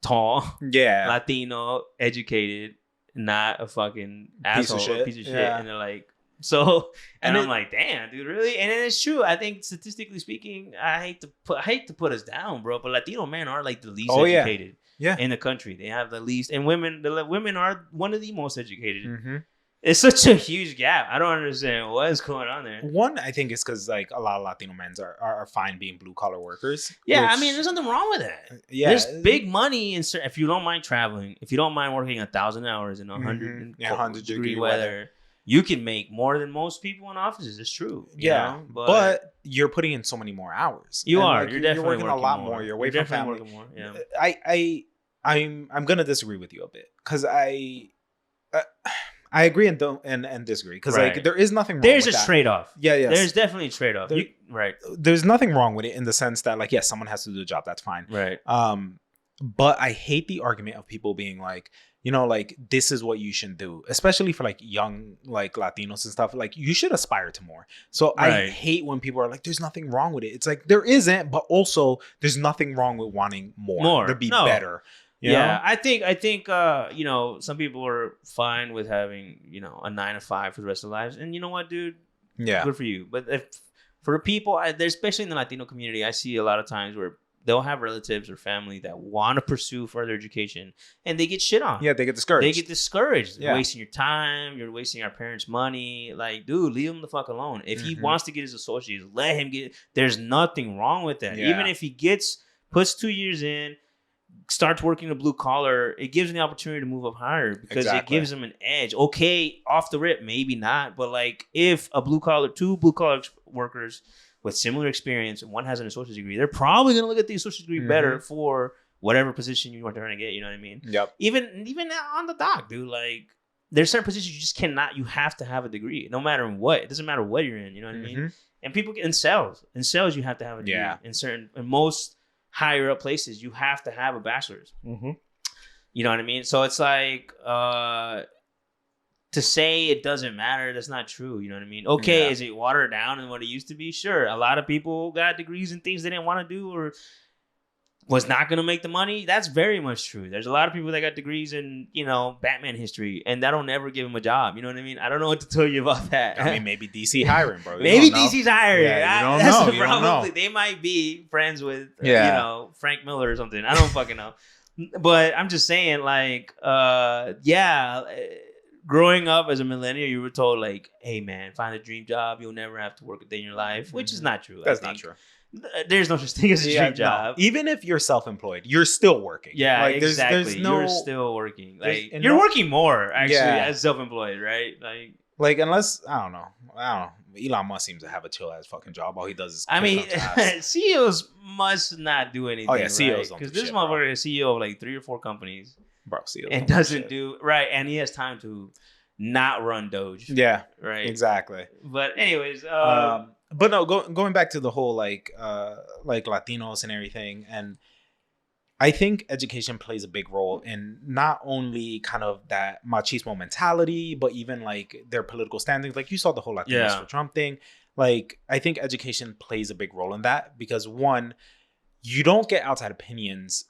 tall, Yeah. Latino, educated, not a fucking Piece of asshole, shit. piece of shit. Yeah. And they're like, so, and And I'm like, damn, dude, really? And it's true. I think statistically speaking, I hate to put us down, bro, but Latino men are like the least educated in the country. They have the least, and the women are one of the most educated. Mm-hmm. It's such a huge gap. I don't understand what is going on there. One, I think, is because like a lot of Latino men are fine being blue collar workers. Yeah, which- I mean, there's nothing wrong with that. Yeah, There's big money in if you don't mind traveling, if you don't mind working 1,000 hours in 100 degree weather, you can make more than most people in offices. It's true. You know? but you're putting in so many more hours. You And, are. like, You're definitely working a lot more. You're away from family. working more. Yeah. I'm gonna disagree with you a bit because I agree and disagree because Right. like there is nothing wrong There's with a that. trade off. Yeah, yes. There's definitely a trade off. There- Right. There's nothing wrong with it in the sense that like yes, someone has to do the job. That's fine. Right. But I hate the argument of people being like, you know, like this is what you should do, especially for like young like Latinos and stuff. Like you should aspire to more. So I Right. hate when people are like, "There's nothing wrong with it." It's like there isn't, but also there's nothing wrong with wanting more to be better. You Yeah, know? I think you know, some people are fine with having, you know, a 9 to 5 for the rest of their lives, and you know what, dude, Yeah. good for you. But if for people, there's especially in the Latino community, I see a lot of times where they'll have relatives or family that want to pursue further education, and they get shit on. Yeah, they get discouraged. They get discouraged. Yeah. Wasting your time. You're wasting our parents' money. Like, dude, leave him the fuck alone. If he Mhm. wants to get his associates, let him get. There's nothing wrong with that. Yeah. Even if he puts 2 years in, starts working the blue collar, it gives him the opportunity to move up higher because it gives him an edge. Okay, off the rip, maybe not, but like if two blue collar workers with similar experience and one has an associate's degree, they're probably gonna look at the associate's degree better for whatever position you are trying to get. You know what I mean? Yep. Even on the dock, dude. Like there's certain positions you just cannot. You have to have a degree, no matter what. It doesn't matter what you're in. You know what I mean? And people get in sales. In sales, you have to have a degree. Yeah. In most higher up places, you have to have a bachelor's. You know what I mean? So it's like to say it doesn't matter, that's not true. You know what I mean? Okay, Yeah. is it watered down than what it used to be? Sure. A lot of people got degrees in things they didn't want to do or was not going to make the money. That's very much true. There's a lot of people that got degrees in, you know, Batman history, and that'll never give them a job. You know what I mean? I don't know what to tell you about that. I mean, maybe DC hiring, bro. You Maybe don't know. DC's hiring. Yeah, you don't That's know. You don't know. They might be friends with, Yeah. you know, Frank Miller or something. I don't fucking know. But I'm just saying, like, growing up as a millennial, you were told, like, hey, man, find a dream job. You'll never have to work a day in your life, which is not true. That's not true. There's no such thing as a dream job. No. Even if you're self-employed, you're still working. Yeah, like, exactly. There's no, you're still working. Like and you're no- working more actually Yeah. as self-employed, right? like unless I don't know. Elon Musk seems to have a chill ass fucking job. All he does is I mean, kick up ass. CEOs must not do anything. Oh, yeah, CEOs don't because do this shit, motherfucker is CEO of like 3 or 4 companies Bro, CEOs and don't doesn't shit. do right, and he has time to not run Doge. Yeah, right. exactly. But anyways, but no, going back to the whole like Latinos and everything, and I think education plays a big role in not only kind of that machismo mentality, but even like their political standings. Like you saw the whole Latinos for Trump thing. Like I think education plays a big role in that because one, you don't get outside opinions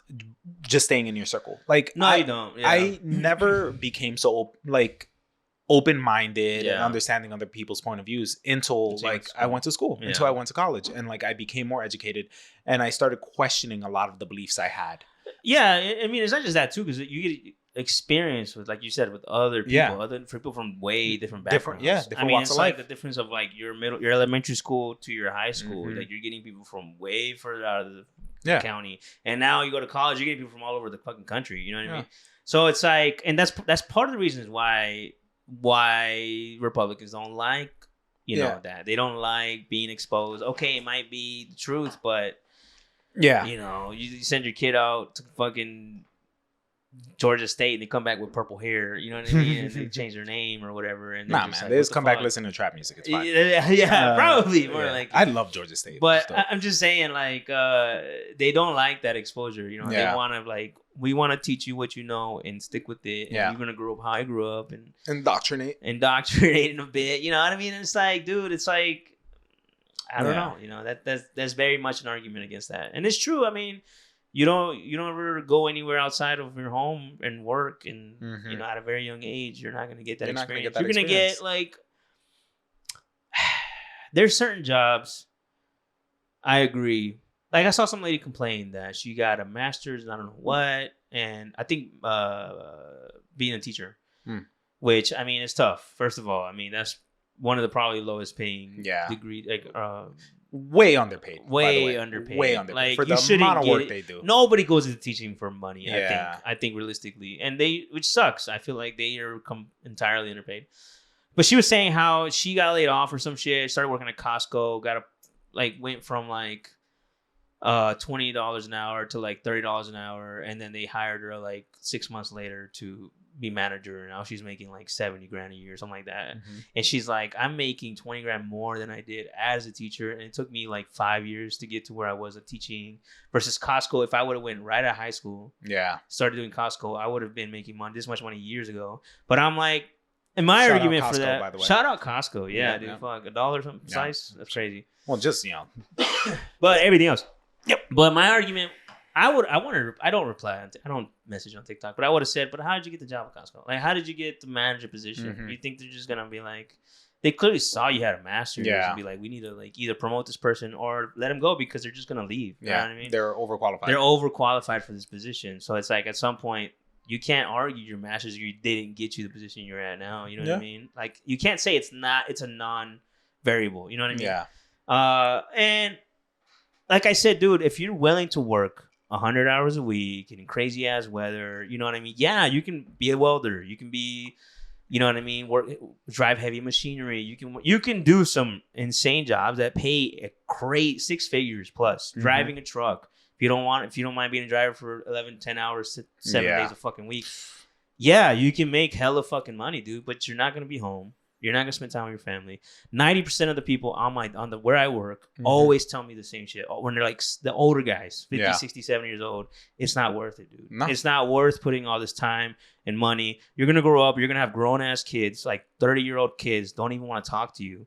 just staying in your circle. Like no, you don't. Yeah. I never became so like open-minded and Yeah. understanding other people's point of views until like I went to school, Yeah. until I went to college, and like I became more educated and I started questioning a lot of the beliefs I had. Yeah, I mean, it's not just that too, because you get experience with, like you said, with other people, for people from way different backgrounds. Different I mean, walks it's of like life. the difference of like your elementary school to your high school. Mhm. Like you're getting people from way further out of the county. And now you go to college, you get people from all over the fucking country. You know what I mean? So it's like, and that's part of the reasons why Republicans don't like, you know, that they don't like being exposed. Okay, it might be the truth, but you know, you send your kid out to fucking Georgia State and they come back with purple hair, you know what I mean? And they change their name or whatever. And man, they just come back listening to trap music. It's fine. Probably more like. I love Georgia State, but I'm just saying, like, they don't like that exposure. You know, they want to like, we want to teach you what you know and stick with it. And you're gonna grow up how I grew up and indoctrinate in a bit. You know what I mean? And it's like, dude, it's like, I don't know. You know, that's very much an argument against that, and it's true. I mean. You don't ever go anywhere outside of your home and work, and you know, at a very young age, you're not gonna get that experience. You're gonna get like, there's certain jobs. I agree. Like I saw some lady complain that she got a master's and I don't know what, and I think being a teacher, which I mean, it's tough. First of all, I mean that's one of the probably lowest paying degree, like. Way underpaid. Way underpaid. Like for the amount of work they do. Nobody goes into teaching for money. I think realistically, and which sucks. I feel like they are entirely underpaid. But she was saying how she got laid off or some shit. Started working at Costco. Went from like $20 an hour to like $30 an hour, and then they hired her like 6 months later to be manager, and now she's making like 70 grand a year, something like that. And she's like, I'm making 20 grand more than I did as a teacher, and it took me like 5 years to get to where I was at teaching. Versus Costco, if I would have went right out of high school, started doing Costco, I would have been making this much money years ago. But I'm like, and my argument for that, by the way. Shout out Costco, dude, fuck $1 something size, that's crazy. Well, just you know, but everything else, But my argument. I don't reply. I don't message on TikTok, but I would have said, but how did you get the job at Costco? Like, how did you get the manager position? You think they're just going to be like, they clearly saw you had a master's and be like, we need to like either promote this person or let him go because they're just going to leave. You know what I mean? They're overqualified. They're overqualified for this position. So it's like at some point, you can't argue your master's degree didn't get you the position you're at now. You know what I mean? Like, you can't say it's a non-variable. You know what I mean? Yeah. And like I said, dude, if you're willing to work 100 hours a week in crazy ass weather, you know what I mean? Yeah, you can be a welder. You can be, you know what I mean? Drive heavy machinery. You can do some insane jobs that pay a great 6 figures plus. Driving a truck. If you don't mind being a driver for 11, 10 hours, 7 days a fucking week. Yeah, you can make hella fucking money, dude, but you're not going to be home. You're not gonna spend time with your family. 90% of the people where I work always tell me the same shit. When they're like the older guys, 50, 60, 70 years old, it's not worth it, dude. No. It's not worth putting all this time and money. You're gonna grow up. You're gonna have grown ass kids, like 30-year-old kids. Don't even want to talk to you.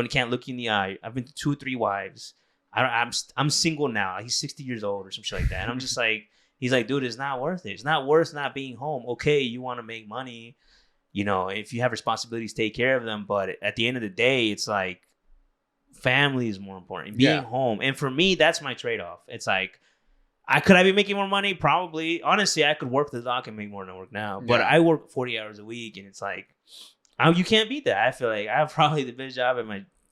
Can't look you in the eye. I've been to 2 or 3 wives. I'm single now. He's 60 years old or some shit like that. And I'm just like, he's like, dude, it's not worth it. It's not worth not being home. Okay, you want to make money. You know, if you have responsibilities, take care of them. But at the end of the day, it's like family is more important. Being home. And for me, that's my trade-off. It's like, could I be making more money? Probably. Honestly, I could work the dock and make more than I work now. But I work 40 hours a week, and it's like, you can't beat that. I feel like I have probably the best job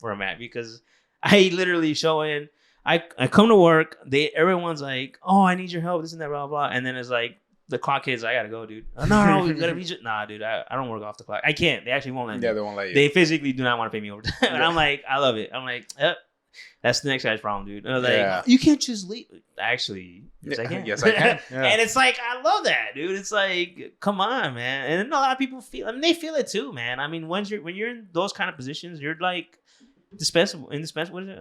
where I'm at because I literally show in. I come to work. Everyone's like, oh, I need your help, this and that, blah, blah. And then it's like, the clock hits, I gotta go, dude. No, we gotta reach it. Nah, dude, I don't work off the clock. I can't. They actually won't let me. Yeah, they won't let you. They physically do not want to pay me overtime. And I'm like, I love it. I'm like, that's the next guy's problem, dude. And like, you can't just leave. Actually, yes, I can. Yes, I can. Yeah. And it's like, I love that, dude. It's like, come on, man. And a lot of people they feel it too, man. I mean, when you're in those kind of positions, you're like indispensable. What is it?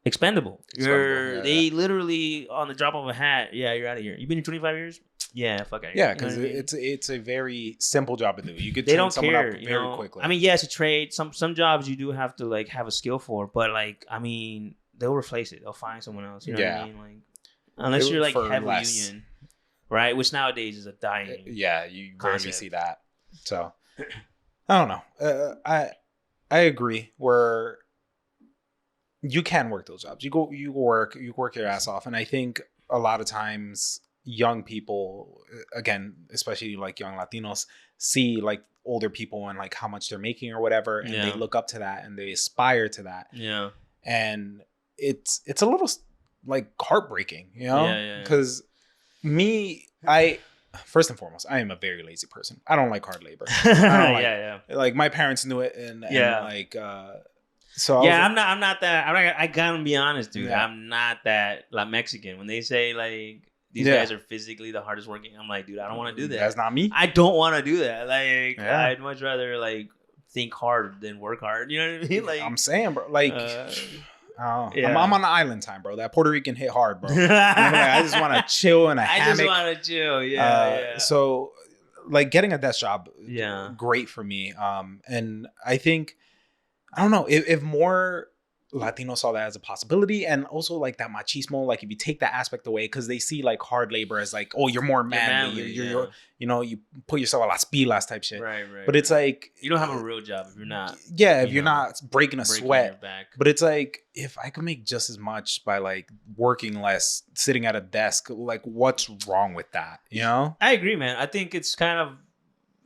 Expendable. They literally on the drop of a hat. Yeah, you're out of here. You've been here 25 years. Yeah, fuck out. Yeah, because it's a very simple job to do. You could train someone up very quickly. I mean, yeah, it's a trade. Some jobs you do have to like have a skill for, but like, I mean, they'll replace it. They'll find someone else. You know what I mean? Like, unless you're like heavy union, right? Which nowadays is a dying. Yeah, you rarely see that. So I don't know. I agree. Where you can work those jobs. You work your ass off. And I think a lot of times young people, again, especially like young Latinos, see like older people and like how much they're making or whatever. And they look up to that and they aspire to that. Yeah. And it's a little like heartbreaking, you know? Yeah. Because first and foremost, I am a very lazy person. I don't like hard labor. I don't like, Yeah. like my parents knew it, and like, so yeah, I'm not that. I gotta be honest, dude. Yeah. I'm not that like Mexican. When they say like these guys are physically the hardest working, I'm like, dude, I don't want to do that. That's not me. I don't want to do that. Like, I'd much rather like think hard than work hard. You know what I mean? Like, I'm saying, bro. Like, yeah. I'm on the island time, bro. That Puerto Rican hit hard, bro. I just want to chill in a hammock. I just want to chill. Yeah. So, like, getting a desk job, great for me. And I think, I don't know, if more Latinos saw that as a possibility, and also like that machismo, like if you take that aspect away, because they see like hard labor as like, oh, you're more manly, you're you know, you put yourself a las pilas type shit. Right. But it's like, you don't have a real job if you're not. Yeah, if you're not breaking a sweat. Your back. But it's like, if I could make just as much by like working less, sitting at a desk, like what's wrong with that? You know? I agree, man. I think it's kind of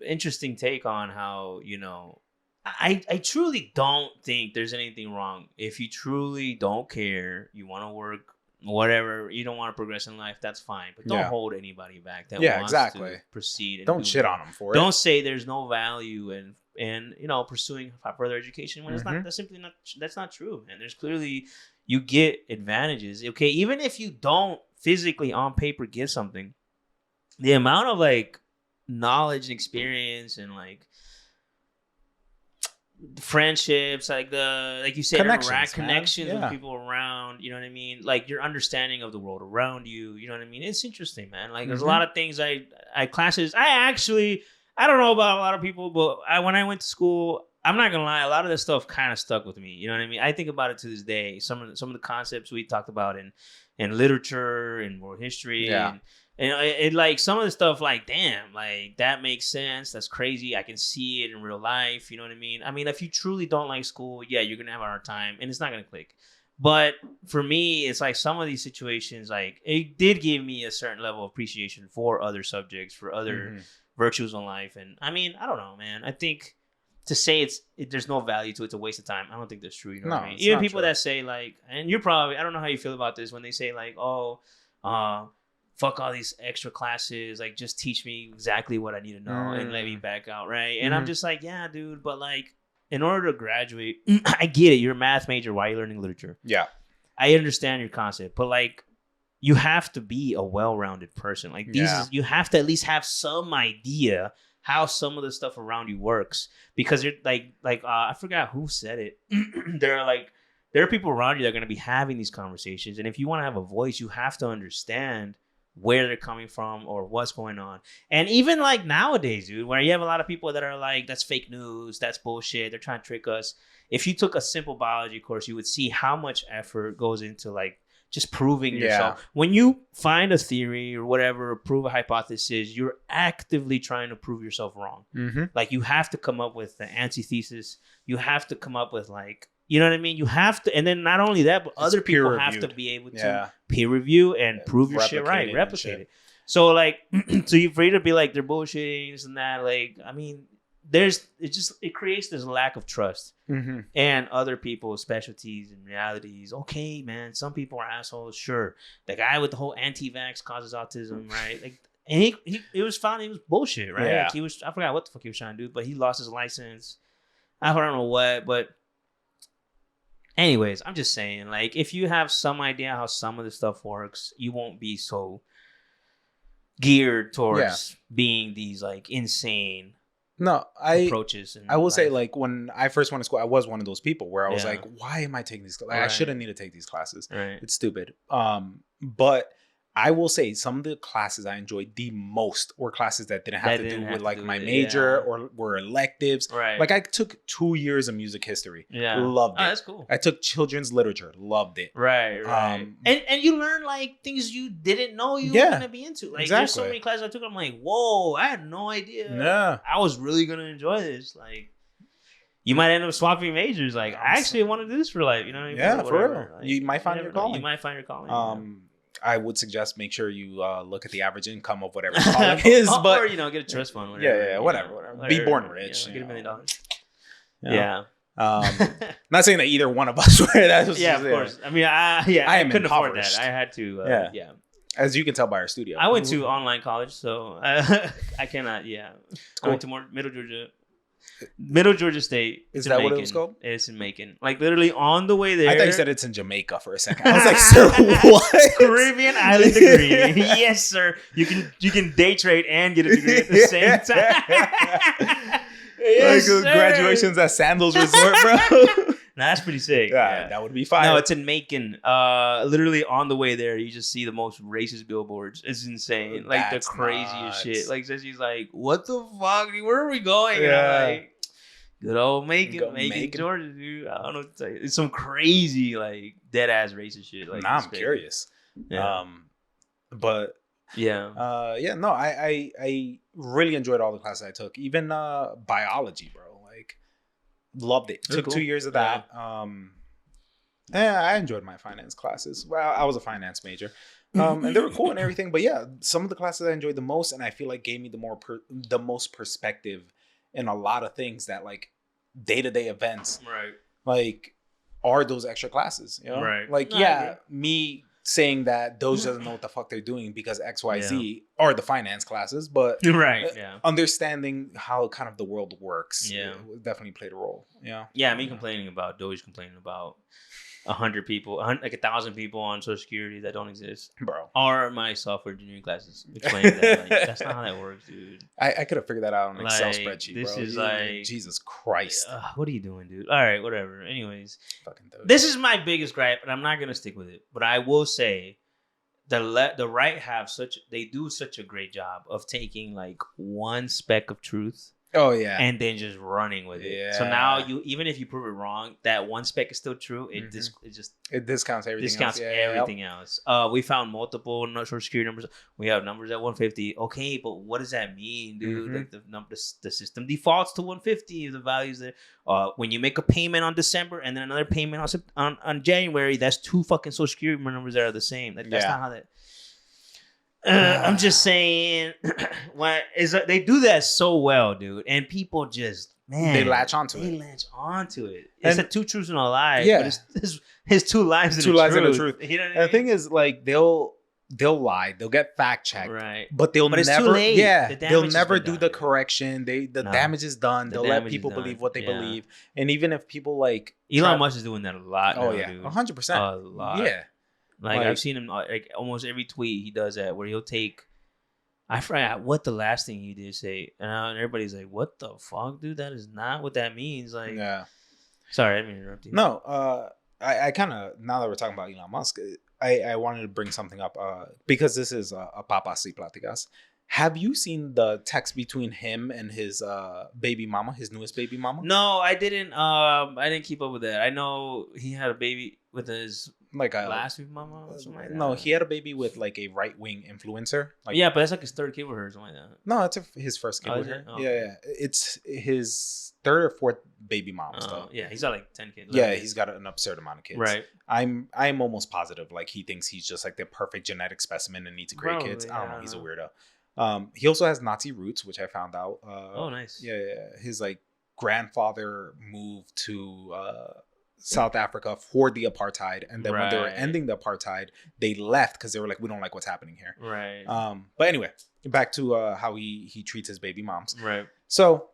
interesting take on how, you know, I truly don't think there's anything wrong. If you truly don't care, you want to work, whatever, you don't want to progress in life, that's fine. But don't hold anybody back that wants to proceed. And don't shit on them for it. Don't say there's no value in you know, pursuing further education when it's not. That's simply not. That's not true, man. There's clearly, you get advantages. Okay, even if you don't physically on paper get something, the amount of like knowledge and experience and like friendships, like you said, connections with people around, you know what I mean, like your understanding of the world around you, you know what I mean, it's interesting, man. Like there's a lot of things I classes I don't know about a lot of people, but when I went to school, I'm not gonna lie, a lot of this stuff kind of stuck with me, you know what I mean. I think about it to this day. Some of the concepts we talked about in literature and world history, and it like some of the stuff, like, damn, like that makes sense. That's crazy. I can see it in real life. You know what I mean? I mean, if you truly don't like school, yeah, you're going to have a hard time and it's not going to click. But for me, it's like some of these situations, like it did give me a certain level of appreciation for other subjects, for other virtues in life. And I mean, I don't know, man. I think to say there's no value to it's a waste of time, I don't think that's true. You know what I mean? Even people that say like, and you're probably, I don't know how you feel about this, when they say like, oh, fuck all these extra classes, like just teach me exactly what I need to know and let me back out, right? And I'm just like, yeah, dude, but like in order to graduate, I get it, you're a math major, why are you learning literature? Yeah, I understand your concept, but like you have to be a well-rounded person. Like you have to at least have some idea how some of the stuff around you works, because you're like I forgot who said it. There are people around you that are going to be having these conversations, and if you want to have a voice, you have to understand where they're coming from or what's going on. And even like nowadays, dude, where you have a lot of people that are like, that's fake news, that's bullshit, they're trying to trick us. If you took a simple biology course, you would see how much effort goes into like just proving yourself. When you find a theory or whatever, or prove a hypothesis, you're actively trying to prove yourself wrong. Like you have to come up with the antithesis. You have to come up with like, you know what I mean? You have to, and then not only that, but other people have to be able to peer review and prove your shit right, replicate it. So like, so you're free to be like, they're bullshitting this and that. Like, I mean, it creates this lack of trust and other people's specialties and realities. Okay, man, some people are assholes. Sure. The guy with the whole anti-vax causes autism, right? Like, and it was found he was bullshit, right? Yeah. Like I forgot what the fuck he was trying to do, but he lost his license. I don't know what, but anyways, I'm just saying, like, if you have some idea how some of the stuff works, you won't be so geared towards being these like insane approaches. I will say, like, when I first went to school, I was one of those people where I was like, why am I taking these classes? Like, I shouldn't need to take these classes. It's stupid. But I will say some of the classes I enjoyed the most were classes that didn't have to do with like my major or were electives. Like I took 2 years of music history. Loved it. That's cool. I took children's literature. Loved it. And you learn like things you didn't know you were gonna be into. Like there's so many classes I took, I'm like, whoa, I had no idea. I was really gonna enjoy this. Like, you might end up swapping majors. Like, I actually want to do this for life. You know what I mean? Yeah, for real. Like, you might find your calling. You might find your calling. I would suggest make sure you look at the average income of whatever calling is, or get a trust fund. Whatever, whatever. Be born rich. Get $1 million. Yeah. Not saying that either one of us were. That was yeah, just, of course. I mean, I am couldn't afford impoverished. that. I had to. Yeah. As you can tell by our studio. I went to online college, so I cannot. Yeah, I went to Middle Georgia State. Is that what it was called? It's in Macon. Like literally on the way there. I thought you said it's in Jamaica for a second. I was like, sir, what? Caribbean island degree. Yes, sir. You can day trade and get a degree at the same time. Yes, like graduations at Sandals Resort, bro. Nah, that's pretty sick. Yeah, that would be fine. No, it's in Macon. Literally on the way there, you just see the most racist billboards. It's insane. Like That's the craziest nuts. shit. Like she's like, "What the fuck? Where are we going?" Yeah. And I'm like, good old Macon, Macon. Georgia, dude. I don't know what to tell you. It's some crazy, like dead ass racist shit. Like, now it's I'm crazy. curious. Yeah. But yeah. no, I really enjoyed all the classes I took. Even biology, bro. Like, loved it. That's Took cool. 2 years of that. Yeah, I enjoyed my finance classes. Well, I was a finance major. And they were cool and everything. But yeah, some of the classes I enjoyed the most, and I feel like gave me the most perspective in a lot of things that, like, day-to-day events, Right. like, are those extra classes, you know? Right. Like, No, I yeah, agree. me saying that those doesn't know what the fuck they're doing because XYZ are the finance classes, but Right. Yeah. understanding how kind of the world works definitely played a role. Yeah. Yeah, me complaining about Doge complaining about 100 people, like 1,000 people on Social Security that don't exist, Bro. or my software engineering classes explaining that. Like, that's not how that works, dude. I could have figured that out on an Excel Like, spreadsheet, this bro. is like- Jesus Christ. What are you doing, dude? All right, whatever. Anyways, Fucking Doge. this is my biggest gripe, and I'm not gonna stick with it. But I will say, the right they do such a great job of taking like one speck of truth. Oh yeah. And then just running with it. Yeah. So now even if you prove it wrong, that one spec is still true. It It discounts everything discounts else. everything else. We found multiple Social Security numbers. We have numbers at 150. Okay, but what does that mean, dude? Like the system defaults to 150 if the values there. When you make a payment on December and then another payment on January, that's two fucking Social Security numbers that are the same. That's not how that. I'm just saying, they do that so well, dude, and people just they latch onto it. They latch onto it. It's And- a two truths and a lie. Yeah. But it's his two lives and Two the lies truth. and the truth. You know what I And the mean? thing is, like, they'll lie, they'll get fact checked, Right. but they'll But it's never, too late. The they'll damage has never been do done, the dude. correction. The No. damage is done. The They'll let damage people is done. believe what they Yeah. believe, and even if people like Elon Musk is doing that a lot. oh now, yeah, dude. 100%, A lot. yeah, Like Like- I've seen him like almost every tweet he does that where he'll take. I forgot what the last thing he did say, and everybody's like, "What the fuck, dude? That is not what that means." Like, yeah. sorry, I didn't mean to interrupt you. No, I kind of, now that we're talking about Elon Musk, I wanted to bring something up because this is a Papas y Platicas. Have you seen the text between him and his baby mama, his newest baby mama? No, I didn't. I didn't keep up with that. I know he had a baby with his Like a last week mama or something like that. no, he had a baby with like a right wing influencer. Like, yeah, but that's like his third kid with her or something like that. no, it's his first kid Oh, with is her. it? Oh, Yeah, okay. yeah, it's his third or fourth baby mama. Still. Yeah, he's got like 10 kids. Yeah, he's got an absurd amount of kids. right. I'm almost positive like he thinks he's just like the perfect genetic specimen and needs great Probably, kids. I don't yeah, know. I He's a don't weirdo. He also has Nazi roots, which I found out. Oh, nice. Yeah. His like grandfather moved to South Africa for the apartheid, and then when they were Right. ending the apartheid, they left because they were like, we don't like what's happening here. Right. But anyway, back to how he treats his baby moms. right. So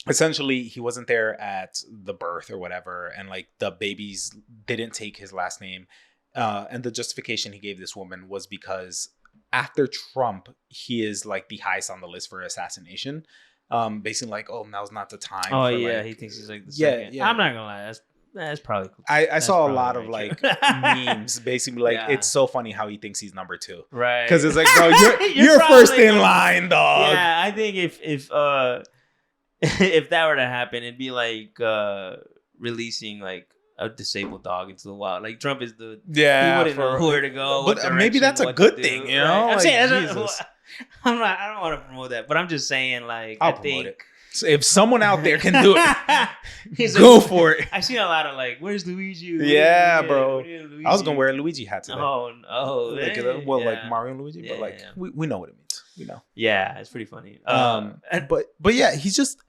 essentially, he wasn't there at the birth or whatever, and like the babies didn't take his last name. And the justification he gave this woman was because after Trump, he is like the highest on the list for assassination. Basically, like, oh, now's not the time. Oh for, yeah, like, he thinks he's like the yeah, second. yeah. I'm not gonna lie. That's probably. I That's saw a probably lot of right, like true. memes, basically like Yeah. it's so funny how he thinks he's number 2 Right. because it's like, bro, you're first probably in not- line, dog. Yeah, I think if if that were to happen, it'd be like releasing like a disabled dog into the wild. Like Trump is he wouldn't know where to go. But what maybe direction, that's a what good to thing, do. you know? Right. I'm Like, saying that's Jesus. I don't want to promote that, but I'm just saying like I'll I promote think it. So if someone out there can do it, He's go like- for it. I seen a lot of like, where's Luigi? Yeah, bro. I was gonna wear a Luigi hat today. Like, like Mario and Luigi, but Yeah, like yeah. we know what it means. We know. Yeah, it's pretty funny. But yeah, he's just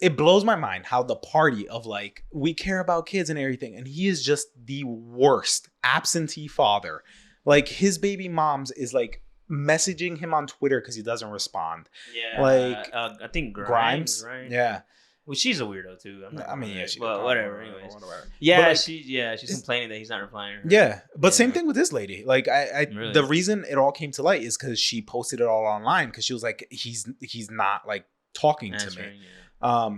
it blows my mind how the party of like, we care about kids and everything, and he is just the worst absentee father. Like, his baby moms is like messaging him on Twitter because he doesn't respond. Yeah, like I think Grimes, right? Yeah. Well, she's a weirdo too. I mean, yeah, she. But whatever. Anyways, whatever. Yeah, But, like, she's complaining that he's not replying to her. Yeah, but Yeah. same thing with this lady. Like, I Really? the reason it all came to light is because she posted it all online because she was like, he's not like talking to me. Yeah.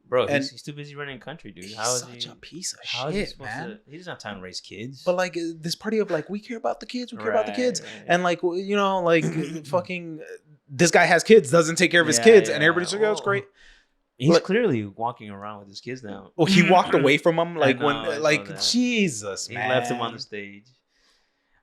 Bro, and he's too busy running a country, dude. He's How is such he? a piece of How is he shit, supposed man. to? He doesn't have time to raise kids. But like this party of like, we care about the kids, we care about the kids, Right. and like, you know, like fucking this guy has kids, doesn't take care of his kids, and everybody's like, oh, it's great. He's Like, clearly walking around with his kids now. well, he walked away from him like I when saw like that. Jesus, He man. left him on the stage,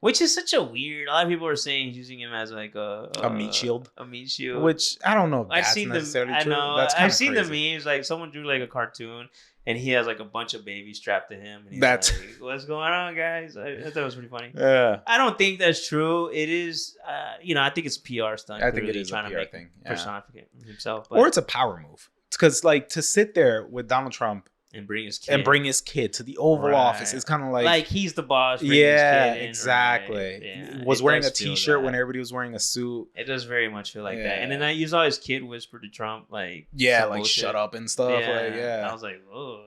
which is such a weird. A lot of people are saying he's using him as like a meat shield. A meat shield. Which I don't know if I've that's seen necessarily the. I true. know. That's I've kinda seen crazy. the memes. Like someone drew like a cartoon, and he has like a bunch of babies strapped to him. And he's That's- like, "What's going on, guys?" I thought it was pretty funny. Yeah, I don't think that's true. It is. I think it's a PR stunt. I think it clearly, is a trying to PR make thing. Yeah. personificate himself, but, Or it's a power move. It's because like to sit there with Donald Trump and bring his kid and bring his kid to the Oval Right. Office is kind of like he's the boss. bringing yeah, his kid in, exactly. right? Yeah, Was it wearing a does feel T-shirt that. when everybody was wearing a suit. It does very much feel like that. And then Yeah. you saw his kid whisper to Trump, like, Yeah, some like bullshit. shut up and stuff. Like, yeah, I was like, whoa,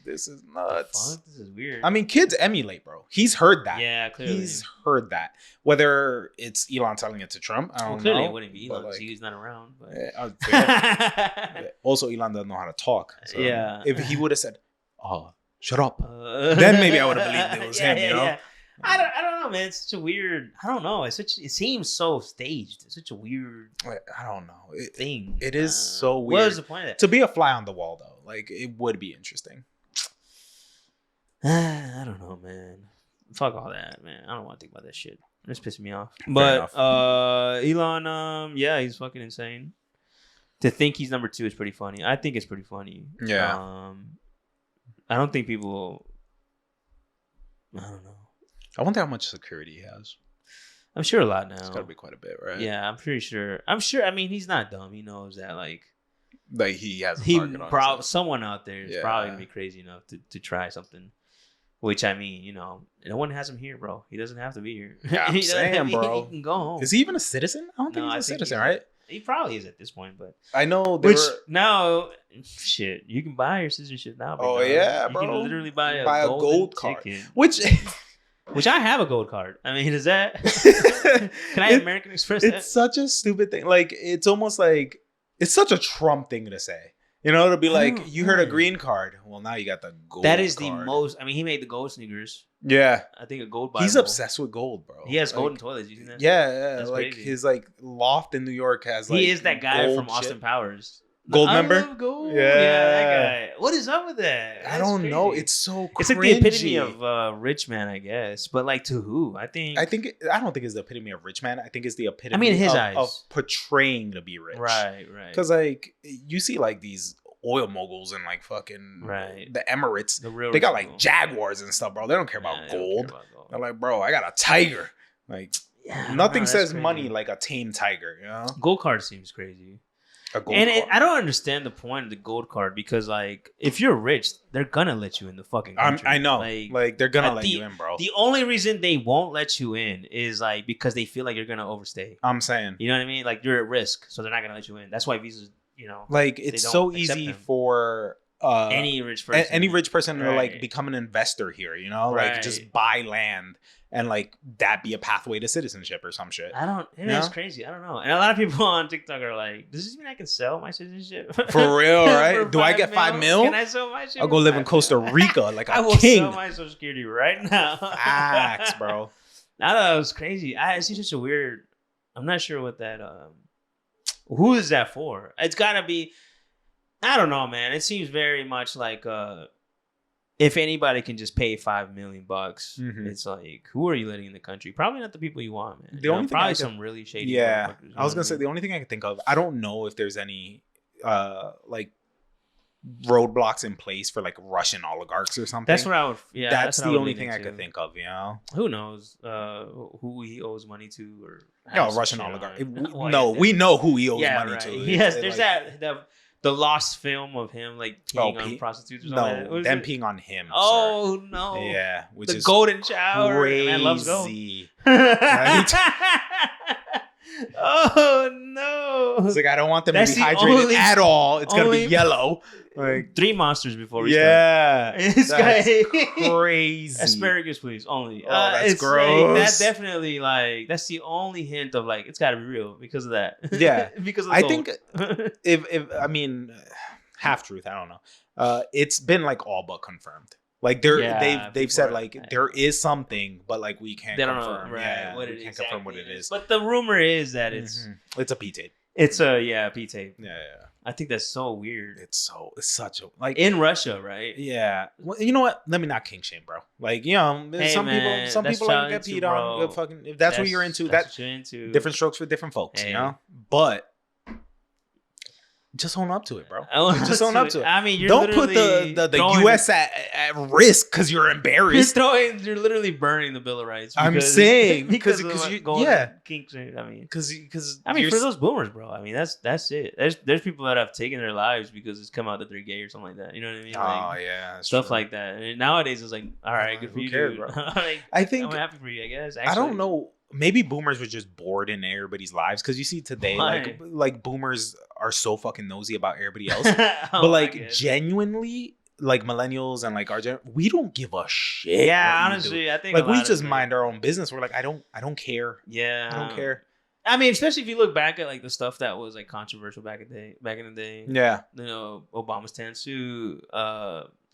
this is what the nuts. fuck? This is weird. I mean, kids emulate, bro. He's heard that. yeah, clearly. He's heard that. Whether it's Elon telling it to Trump, I don't clearly know. it wouldn't be but, Elon because like, he's not around. But yeah. Also, Elon doesn't know how to talk. So Yeah. if he would have said, "Oh, shut up," Then Then maybe I would've believed it was him, you know? I don't know, man. It's such a weird. I don't know. It seems so staged. It's such a weird I don't know. thing. It is so What weird. is the point of that? To be a fly on the wall, though, like it would be interesting. I don't know, man. Fuck all that, man. I don't want to think about that shit. It's pissing me off. enough. But Elon, yeah, he's fucking insane. To think he's number 2 is pretty funny. I think it's pretty funny. Yeah. I don't think people. I don't know. I wonder how much security he has. I'm sure a lot now. It's got to be quite a bit, right? Yeah, I'm pretty sure. I'm sure. I mean, he's not dumb. He knows that, like, Like he has a target on his head. someone out there is Yeah. probably gonna be crazy enough to try something. Which I mean, no one has him here, bro. He doesn't have to be here. Yeah, I'm He doesn't saying, have- bro. He can go home. Is he even a citizen? I don't think No, I he's a think citizen, he's- right? He probably is at this point, but I know which now, shit, you can buy your citizenship now. big Oh, dog. yeah, you bro. can literally buy a Buy a golden gold card. ticket. Which Which I have a gold card. I mean, does that? Can I It- American Express that? it's such a stupid thing. Like it's almost like it's such a Trump thing to say. You know, to be like, don't you heard a know. green card. Well, now you got the gold. That is the card. most. I mean, he made the gold sneakers. Yeah, I think a gold Bible. he's obsessed with gold, bro. He has Like, golden toilets. You seen that? Yeah, That's like crazy. his like loft in New York has like He is that guy gold from Austin shit. Powers. Gold I member? love gold. Yeah. That guy. What is up with that? I That's don't know. crazy. It's so It's cringy. like the epitome of rich man, I guess. But like to who? I think. I don't think it's the epitome of rich man. I think it's the epitome. I mean, in his of, eyes. of portraying to be rich. Right. Because like you see like these oil moguls and like fucking Right. the Emirates. The real. They got rich like people. Jaguars and stuff, bro. They don't care about Yeah, they don't gold. care about gold. They're like, bro, I got a tiger. Like Yeah, I don't nothing know, that's says crazy. money like a tame tiger. You know, Gold card seems crazy. a gold And card. I don't understand the point of the gold card because, like, if you're rich, they're gonna let you in the fucking country. I know. Like they're gonna at let the- you in, bro. The only reason they won't let you in is like because they feel like you're gonna overstay. I'm saying. You know what I mean? Like you're at risk, so they're not gonna let you in. That's why visas, Like it's don't so accept easy them. for any rich person, any rich person to like Right. become an investor here, you know, Right. like just buy land and like that be a pathway to citizenship or some shit. I don't. No? That's crazy. I don't know. And a lot of people on TikTok are like, "Does this mean I can sell my citizenship For real, right? For Do I get 5 mil? Can I sell my shit? I'll go for live in 5 Costa mil? Rica like I a will king. sell my Social Security right now. Facts, bro. I don't know. It's crazy. It's just a weird. I'm not sure what that. Who is that for? It's gotta be. I don't know, man. It seems very much like if anybody can just pay $5 million, Mhm. it's like who are you letting in the country? Probably not the people you want, man. The only thing probably I could- some really shady. Yeah, motherfuckers, you I was know gonna what say I the only thing I can think of. I don't know if there's any like roadblocks in place for like Russian oligarchs or something. That's what I would. Yeah, That's what the I would only lean thing I into. could think of. You know, Who knows who he owes money to or yeah, has Russian shit oligarch. on. Well, No, yeah, we know who he owes yeah, money right. to. Yes, It's there's like- that the lost film of him like peeing on prostitutes or something like that. No, them peeing on him. Oh no. Yeah, which the is golden shower. crazy. Man loves gold. Right? Oh no. It's like I don't want them That's to be the hydrated only- at all. It's gonna be only- yellow. Like 3 monsters before we yeah, start. This that's guy crazy. Asparagus, please, only. Oh, that's it's gross. Like, that definitely like that's the only hint of like it's got to be real because of that. Yeah, because of the I gold. think if I mean half truth, I don't know. It's been like all but confirmed. Like they've said like there is something, but like we can't they don't confirm. know Yeah, what we it can't confirm what it exactly is. But the rumor is that it's a P tape. it's a P tape. Yeah. I think that's so weird. It's such a like In Russia, right? yeah. Well, you know what? Let me not king shame, bro. Like you know, Hey, some man, people that's like to y'all get into, peed on. bro. Fucking if that's what you're into, that's that what you're into. different strokes for different folks. Hey. You know, but just own up to it, bro. Just own to up to it. I mean, you're Don't put literally the throwing- U.S. at risk because you're embarrassed. You're literally burning the Bill of Rights. I'm because- saying, because because of you- going yeah. kinks. I mean, Because for those boomers, bro. I mean, that's it. There's people that have taken their lives because it's come out that they're gay or something like that. You know what I mean? Like, yeah, that's stuff true. like that. And nowadays, it's like, all right, good for Who you, cares, dude. bro? Like, I think I'm happy for you, I guess. I don't know. Maybe boomers were just bored in everybody's lives because you see today, Why? like boomers are so fucking nosy about everybody else. Oh, But like genuinely, like millennials and like our we don't give a shit. yeah, what you do. honestly, I think like a we lot just of, mind our own business. We're like, I don't care. Yeah, I don't care. I mean, especially if you look back at like the stuff that was like controversial back in the day. Yeah, You know, Obama's tan suit.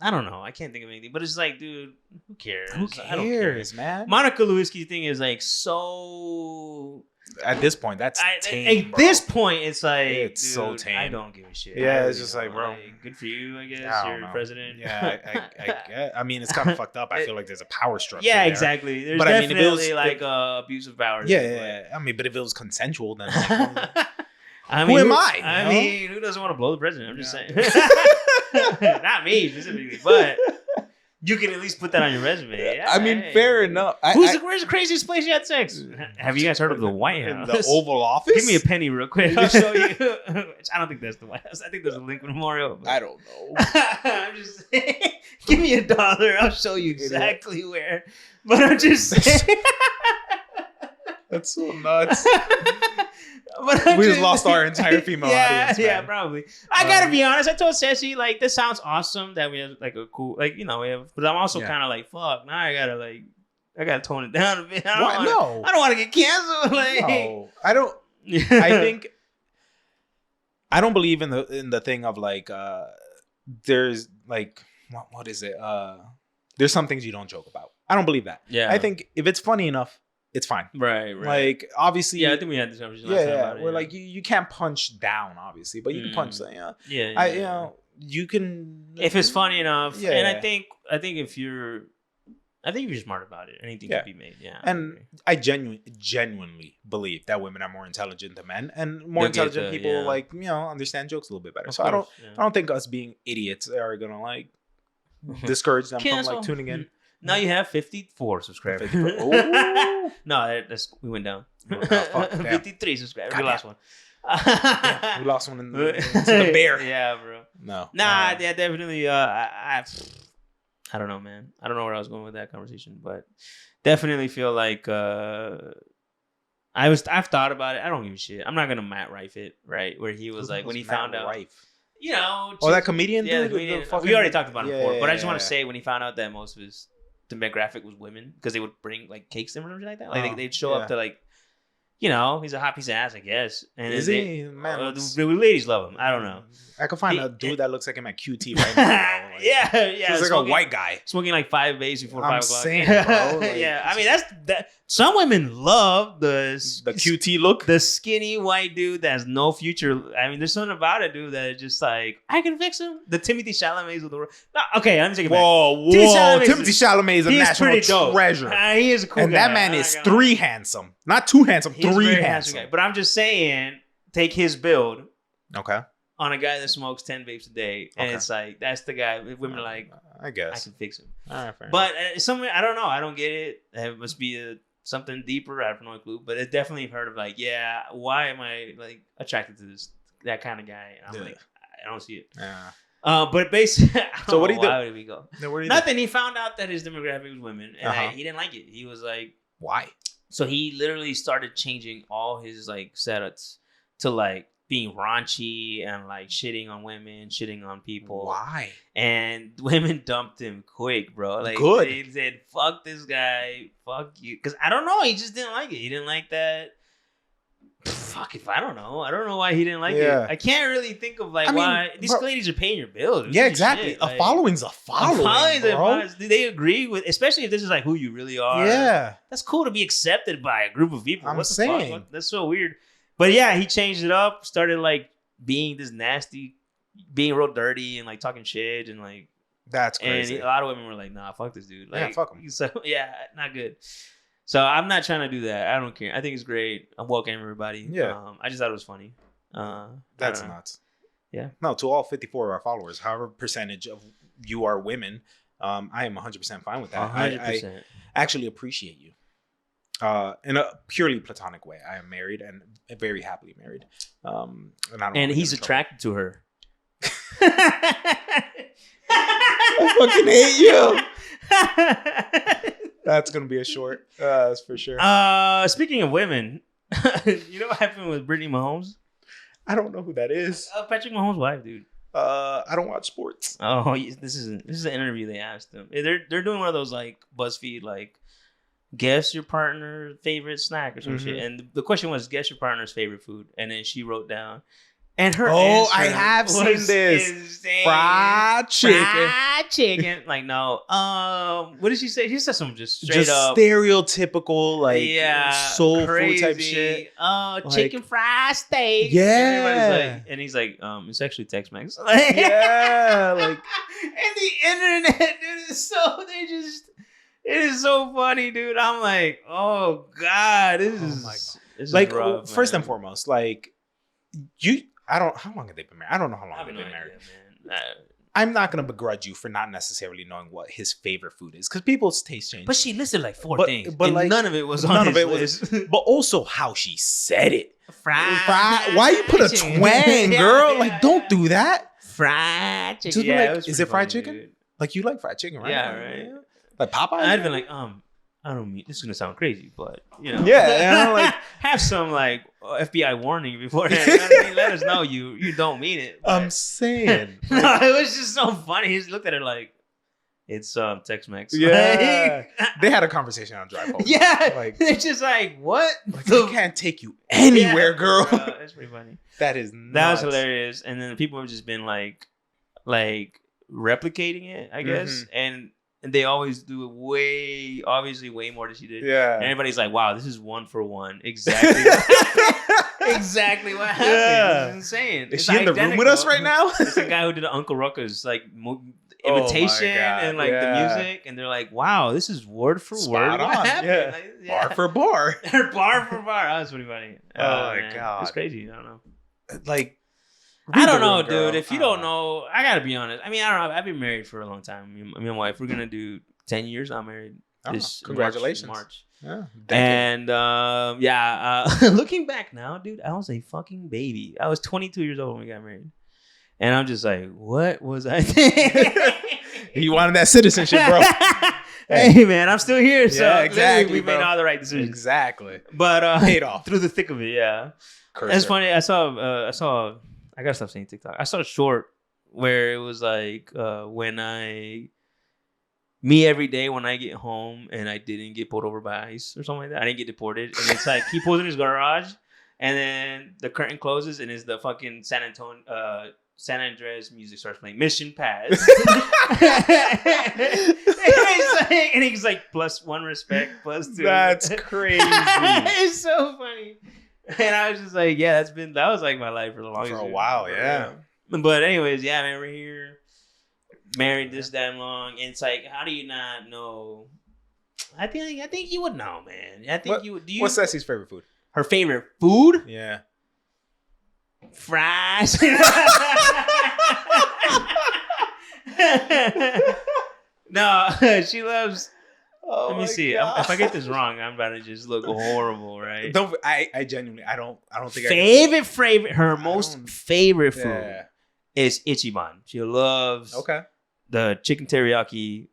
I don't know. I can't think of anything. But it's like, dude, who cares? who I don't care. cares, man? Monica Lewinsky thing is like so. At this point, that's tame, at bro. this point, it's like It's dude, so tame. I don't give a shit. Yeah, I it's just like, don't. bro, good for you, I guess. I don't You're know. president. Yeah, I mean, it's kind of fucked up. I feel like there's a power structure. Yeah, there. exactly. There's But I mean, if it definitely was- like abuse of power. Yeah. I mean, but if it was consensual, then like, I Who am I, I you know? mean, who doesn't want to blow the president? I'm just Yeah. saying. Not me specifically, but you can at least put that on your resume. Yeah, I mean, hey. fair enough. Where's the craziest place you had sex? Have you guys heard of the White in House? the Oval Office? Give me a penny real quick. I'll show you. I don't think that's the White House. I think there's a Lincoln Memorial. But I don't know. I'm just saying. Give me $1. I'll show you exactly where. But I'm just saying. That's so nuts. But I'm We just lost our entire female audience, Yeah, man. probably. I gotta be honest. I told Ceci, like, this sounds awesome that we have like a cool, like, you know, we have. But I'm also Yeah. kind of like, fuck. Now I gotta tone it down a bit. I Why? No. don't want to get canceled. Like, No, I don't. I think I don't believe in the thing of like there's like what is it? There's some things you don't joke about. I don't believe that. Yeah. I think if it's funny enough, it's fine. Right. Like obviously, Yeah, I think we had this conversation last time about it. Where like you can't punch down, obviously, but you can punch. Yeah. You know, you can if it's funny enough. Yeah. And I think if you're smart about it, anything Yeah. can be made. Yeah. And I genuinely believe that women are more intelligent than men, and more They'll get intelligent the- people yeah. like understand jokes a little bit better. Of So I course, don't think us being idiots are gonna like discourage them from Cancel. like tuning in. Now you have 54 subscribers. 54. Ooh. No, we went down. Oh, fuck, damn. 53 subscribers. We Goddamn. lost one. Yeah, we lost one into the bear. Yeah, bro. No. Nah, yeah, definitely. I don't know, man. I don't know where I was going with that conversation, but definitely feel like I've thought about it. I don't give a shit. I'm not gonna Matt Rife it, right? Where he was like when he found out, you know, Oh, that comedian yeah, dude? the comedian. The fucking- We already talked about it before, but I just want yeah. to say when he found out that most of his demographic was women because they would bring like cakes to him or something like that. Like they'd show up to like, you know, he's a hot piece of ass, I guess. And Is he? Man, the ladies love him. I don't know. I could find a dude that looks like him at QT right now. Like, yeah. He's like a white guy. Smoking like 5 vapes before I'm 5 o'clock. saying, bro, like, yeah, I mean that. Some women love the QT look. the skinny white dude that has no future. I mean, there's something about it, dude, that is just like I can fix him. The Timothy Chalamet's of the world. No, okay, let me take it back. Whoa. Timothy Chalamet is a He's national pretty dope. treasure. He is a cool And guy. that man I'm is not gonna lie. 3 handsome. Not 2 handsome, He's a 3 very handsome. guy. But I'm just saying, take his build Okay. on a guy that smokes 10 vapes a day, and Okay. it's like that's the guy. Women are like, I I guess. can fix him. All right, fair But somewhere I don't know. I don't get it. It must be something deeper. I have no clue. But it's definitely heard of like, yeah, why am I like attracted to that kind of guy? And I'm Yeah. like, I don't see it. Yeah. But basically, So what do you do? Why did we go? Then what do you Nothing. He found out that his demographic was women, and Uh-huh. he didn't like it. He was like, Why? so he literally started changing all his like setups to like being raunchy and like shitting on women, shitting on people. Why? And women dumped him quick, bro. Like, Good. They said, "Fuck this guy, fuck you," because I don't know. He just didn't like it. He didn't like that. Fuck if I don't know. I don't know why he didn't like Yeah. it. I can't really think of like I mean, why these bro- ladies are paying your bills. Yeah, Shit, exactly. like, A following's a following, bro. Do they agree with? Especially if this is like who you really are. Yeah. That's cool to be accepted by a group of people. I'm What the saying. fuck? That's so weird. But yeah, he changed it up. Started like being this nasty, being real dirty and like talking shit and like. That's crazy. And a lot of women were like, "Nah, fuck this dude." Like, Yeah, fuck him. So yeah, not good. So I'm not trying to do that. I don't care. I think it's great. I'm welcoming everybody. Yeah. I just thought it was funny. That's nuts. Yeah. No, to all 54 of our followers, however percentage of you are women, I am 100% fine with that. 100%. I actually appreciate you. In a purely platonic way. I am married and very happily married. And I don't And wanna he's get in attracted to her. I fucking hate you. That's gonna be a short. That's for sure. Speaking of women, you know what happened with Britany Mahomes? I don't know who that is. Patrick Mahomes' wife, dude. I don't watch sports. Oh, this is an interview they asked him. They're doing one of those like BuzzFeed like guess your partner's favorite snack or some shit. And the question was guess your partner's favorite food, and then she wrote down. And her answer I have seen was this. insane. Fried chicken. Fried chicken. Like, no. What did she say? She said some just straight up stereotypical, like soul crazy. food type shit. Chicken fried steak. Yeah. Everybody's like, and he's like, it's actually Tex-Mex. Yeah, like and the internet, dude, it is so funny, dude. I'm like, oh God, this is like rough, first man. and foremost, like how long have they been married? I don't know how long they've been married. Man. I'm not gonna begrudge you for not necessarily knowing what his favorite food is because people's taste change. But she listed like four things, but and like, none of it was on his list. But also how she said it. Fried. Why you put a chicken. twang, girl? Like, don't do that. Fried chicken. Just be Yeah, like, it was is pretty it fried funny, chicken? dude. Like you like fried chicken, right? Yeah, right. Like Popeyes. I'd been like, I don't mean this is gonna sound crazy, but you know, Yeah, you know, like have some like FBI warning beforehand. You know what I mean? Let us know you don't mean it. But- I'm saying. no, it was just so funny. He just looked at her like, it's Tex-Mex. Yeah. They had a conversation on drive home. Yeah, Like, it's just like what? like I can't take you anywhere, Yeah, girl. bro, that's pretty funny. That is That was nuts. hilarious. And then people have just been like replicating it, I guess. And they always do it obviously way more than she did. Yeah. And everybody's like, wow, this is 1 for 1. Exactly. Exactly what happened. Yeah. It's insane. Is It's she in the room with us right now? It's the guy who did Uncle Ruckus like imitation God, and like yeah. the music, and they're like, "Wow, this is word for Spot word what on, happened." yeah. Like, Bar for bar. bar for bar. That was pretty funny. Oh my man. God. It's crazy. I don't know. Like, I don't read the know, room, girl. dude. If you don't know, I gotta be honest. I mean, I don't know. I've been married for a long time. Me and my wife, we're gonna do 10 years. I'm married. Oh, This congratulations. March. Yeah. And looking back now, dude, I was a fucking baby. I was 22 years old when we got married, and I'm just like, what was I thinking? You wanted that citizenship, bro. Hey, man, I'm still here. So Yeah, exactly, we made bro. all the right decisions. Exactly. But Paid off. through the thick of it. Yeah, Cursor. that's funny. I saw. I gotta stop saying TikTok. I saw a short where it was like me every day when I get home and I didn't get pulled over by ICE or something like that. I didn't get deported. And it's like he pulls in his garage and then the curtain closes and it's the fucking San Andreas music starts playing. Mission pass. and he's like, +1 respect, +2. That's crazy. It's so funny. And I was just like, yeah, that was like my life for the longest. For a while, yeah. But anyways, yeah, man, we're here. Married this damn long. And it's like, how do you not know? I think you would know, man. I think you would. Do you? What's Ceci's favorite food? Her favorite food? Yeah. Fries. No, she loves. Let me see. If I get this wrong, I'm about to just look horrible, right? I genuinely, I don't think Favorite. Her most favorite food is Ichiban. She loves the chicken teriyaki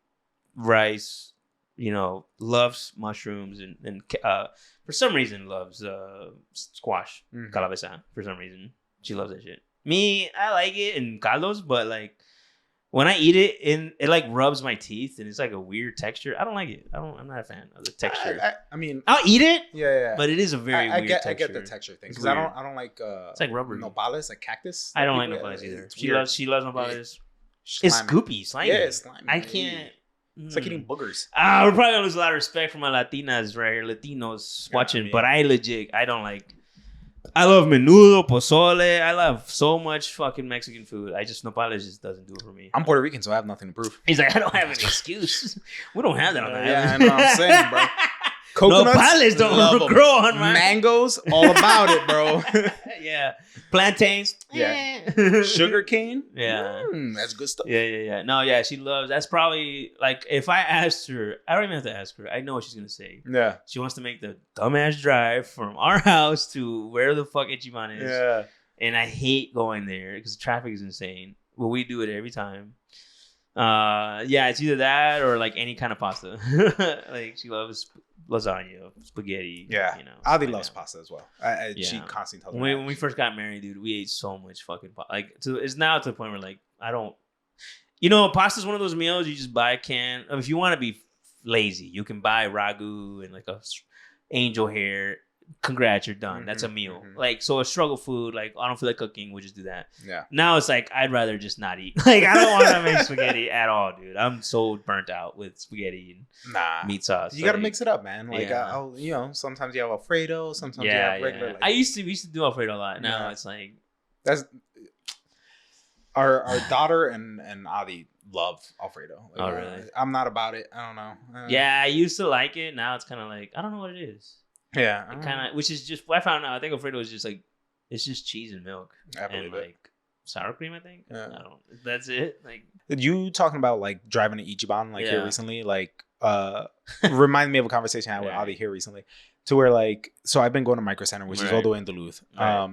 rice. You know, loves mushrooms and for some reason loves squash, calabasa. For some reason, she loves that shit. Me, I like it in caldos, but like when I eat it, it like rubs my teeth and it's like a weird texture. I don't like it. I'm not a fan of the texture. I mean, I'll eat it. Yeah. But it is a very weird texture. I get the texture thing because I don't like. It's like rubber. Nopales, like cactus. I don't like nopales either. She loves nopales. It's goopy, slimy. Yeah, it's slimy. I can't. It's like eating boogers. We're probably gonna lose a lot of respect for my Latinas right here, Latinos watching. But I don't like. I love menudo, pozole. I love so much fucking Mexican food. Nopales just doesn't do it for me. I'm Puerto Rican, so I have nothing to prove. He's like, I don't have an excuse. We don't have that on the island. Yeah, I know what I'm saying, bro. Coconuts, nopales don't grow on my mangoes, all about it, bro. Yeah, plantains, sugar cane, that's good stuff. Yeah. No, yeah, she loves. That's probably like if I asked her, I don't even have to ask her. I know what she's gonna say. Yeah, she wants to make the dumbass drive from our house to where the fuck Ichiban is. Yeah, and I hate going there because the traffic is insane. But we do it every time. It's either that or like any kind of pasta. Like she loves lasagna, spaghetti. Yeah, you know. Adi loves pasta as well. She constantly tells me. When we first got married, dude, we ate so much fucking pasta. Like, it's now to the point where like I don't. You know, pasta is one of those meals you just buy a can. If you want to be lazy, you can buy ragu and like a angel hair. Congrats, you're done. That's a meal. Like, so a struggle food, like I don't feel like cooking, we'll just do that. Yeah. Now it's like I'd rather just not eat. Like I don't want to make spaghetti at all, dude. I'm so burnt out with spaghetti and meat sauce. You gotta mix it up, man. Like sometimes you have Alfredo, sometimes you have regular. Like, we used to do Alfredo a lot. Now it's like that's our daughter and Adi love Alfredo. Like, really? I'm not about it. I don't know. I used to like it. Now it's kind of like I don't know what it is. Yeah, kind of, which is just what I found out. I think Alfredo is just like it's just cheese and milk and like sour cream. I think. Yeah. I don't. That's it. Like you talking about like driving to Ichiban here recently, like reminded me of a conversation I had with Adi here recently, to where like so I've been going to Micro Center, which is all the way in Duluth. Right.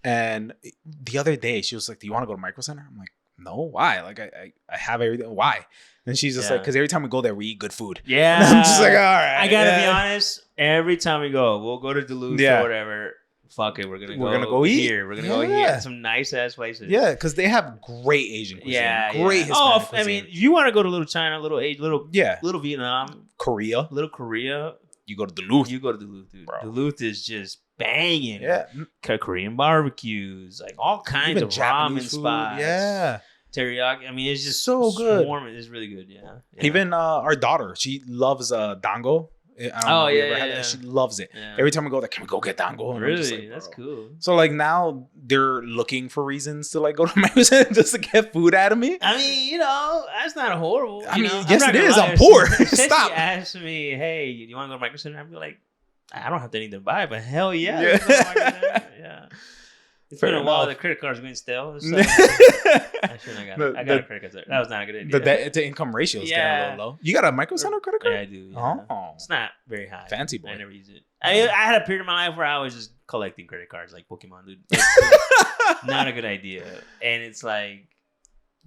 And the other day she was like, "Do you want to go to Micro Center?" I'm like, "No, why? Like I have everything. Why?" And she's just like, because every time we go there, we eat good food. Yeah. And I'm just like, all right. I gotta be honest. Every time we go, we'll go to Duluth or whatever. Fuck it, we're gonna go eat here. We're gonna go here. Some nice ass places. Yeah, because they have great Asian cuisine. Yeah, great Hispanic cuisine. I mean, if you want to go to Little China, little Vietnam, Korea, you go to Duluth. You go to Duluth, dude. Bro. Duluth is just banging. Yeah, Korean barbecues, like all kinds of ramen spots. Yeah. Teriyaki. I mean, it's just so good. It's really good. Yeah. Even our daughter, she loves dango. She loves it. Yeah. Every time we go there, can we go get dango? And really? Like, that's cool. So like now they're looking for reasons to like go to Micro Center just to get food out of me. I mean, that's not horrible. I mean, yes it is. I'm poor. Stop. She asked me, "Hey, you want to go to Micro Center?" I'd be like, I don't have anything to buy, but hell yeah. Yeah. It's been a while. The credit card's going stale. So I got a credit card. That was not a good idea. The debt to income ratio is getting a little low. You got a Micro Center credit card? Yeah, I do. Yeah. Oh. It's not very high. Fancy boy. I never use it. I had a period of my life where I was just collecting credit cards like Pokemon, dude. Not a good idea. And it's like,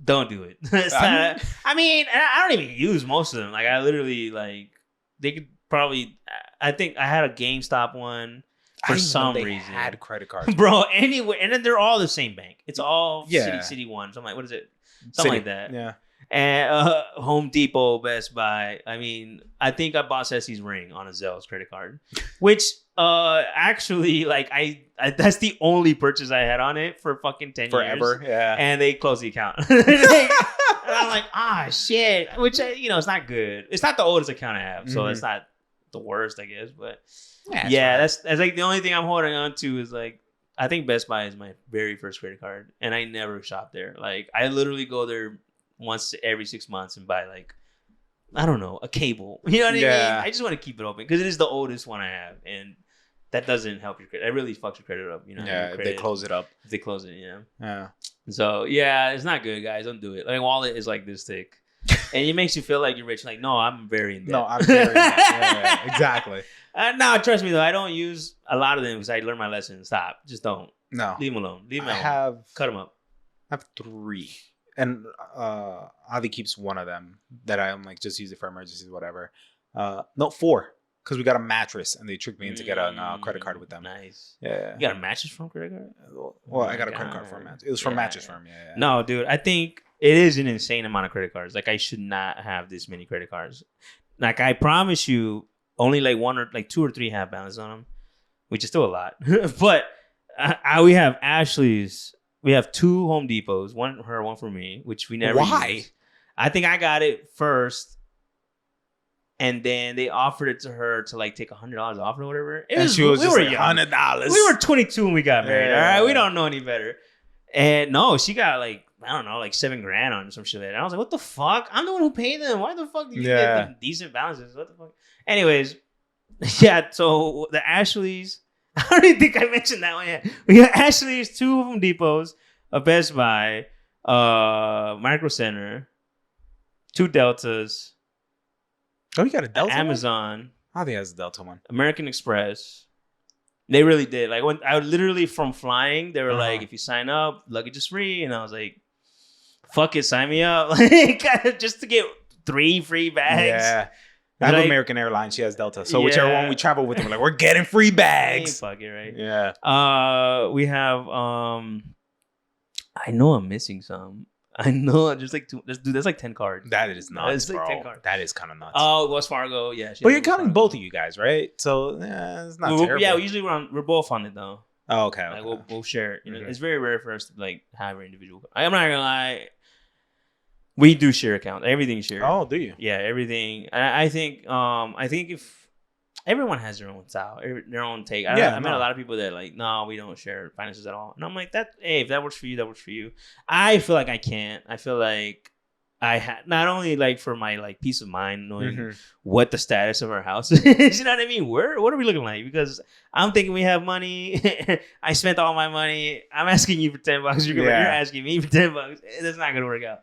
don't do it. I mean, I don't even use most of them. Like, I literally, like, they could probably, I think I had a GameStop one. For some reason, had credit cards, bro. Anyway, and then they're all the same bank. It's all City One. So I'm like, what is it? Something like that. Yeah. And Home Depot, Best Buy. I mean, I think I bought Ceci's ring on a Zell's credit card, which actually, like, I that's the only purchase I had on it for fucking 10 years. Forever, yeah. And they closed the account. And I'm like, shit. Which it's not good. It's not the oldest account I have, so it's not the worst, I guess, but. Yeah, that's like the only thing I'm holding on to is like I think Best Buy is my very first credit card, and I never shop there. Like I literally go there once every 6 months and buy like I don't know a cable. You know what I mean? I just want to keep it open because it is the oldest one I have, and that doesn't help your credit. It really fucks your credit up. Yeah, if they close it up. If they close it, yeah. Yeah. So yeah, it's not good, guys. Don't do it. Like wallet is like this thick. And it makes you feel like you're rich. Like, no, I'm very in debt. No, I'm very in debt. Yeah, exactly. No, trust me, though. I don't use a lot of them because I learned my lesson. Stop. Just don't. No. Leave them alone. Leave them Cut them up. I have 3. And Adi keeps one of them that I'm like, just use it for emergencies, whatever. No, 4. Because we got a mattress and they tricked me into getting a credit card with them. Nice. Yeah. You got a mattress from credit card? Well, I got a credit card for a mattress. It was from Mattress Firm. Yeah. No, dude, I think it is an insane amount of credit cards. Like, I should not have this many credit cards. Like, I promise you, only like 1 or like 2 or 3 have balance on them, which is still a lot. But we have Ashley's. We have 2 Home Depots, one for her, one for me, which we never used. I think I got it first, and then they offered it to her to like take $100 off or whatever. She was just like $100. We were 22 when we got married. All right, we don't know any better. And no, she got like, I don't know, like $7,000 on some shit like that. And I was like, what the fuck? I'm the one who paid them. Why the fuck do you get like, decent balances? What the fuck? Anyways, yeah. So the Ashleys. I don't even think I mentioned that one yet. We got Ashley's, 2 Home Depots, a Best Buy, Micro Center, 2 Deltas. Oh, you got a Delta? Amazon. I think that's a Delta one. American Express. They really did. Like, when I literally from flying, they were like, if you sign up, luggage is free. And I was like, fuck it, sign me up. Like, just to get 3 free bags. Yeah. I have American Airlines. She has Delta. So whichever one we travel with, we're like, we're getting free bags. Fuck it, right? Yeah. We have, I know I'm missing some. I know, just like, dude, that's like 10 cards. That is nuts, like bro. 10 cards. That is kind of nuts. Oh, Wells Fargo. Yeah. But you're counting both of you guys, right? So, yeah, it's not terrible. Yeah, usually we're both on it, though. Oh, okay. Like, we'll share it. You know, it's very rare for us to, like, have our individual. I'm not going to lie. We do share accounts. Everything is shared. Oh, do you? Yeah, everything. I think if everyone has their own style, their own take. I met a lot of people that like, no, we don't share finances at all. And I'm like, if that works for you, that works for you. I feel like I can't. I feel like I had not only like for my like peace of mind knowing what the status of our house is. You know what I mean? What are we looking like? Because I'm thinking we have money. I spent all my money. I'm asking you for $10. You're asking me for $10. That's not gonna work out.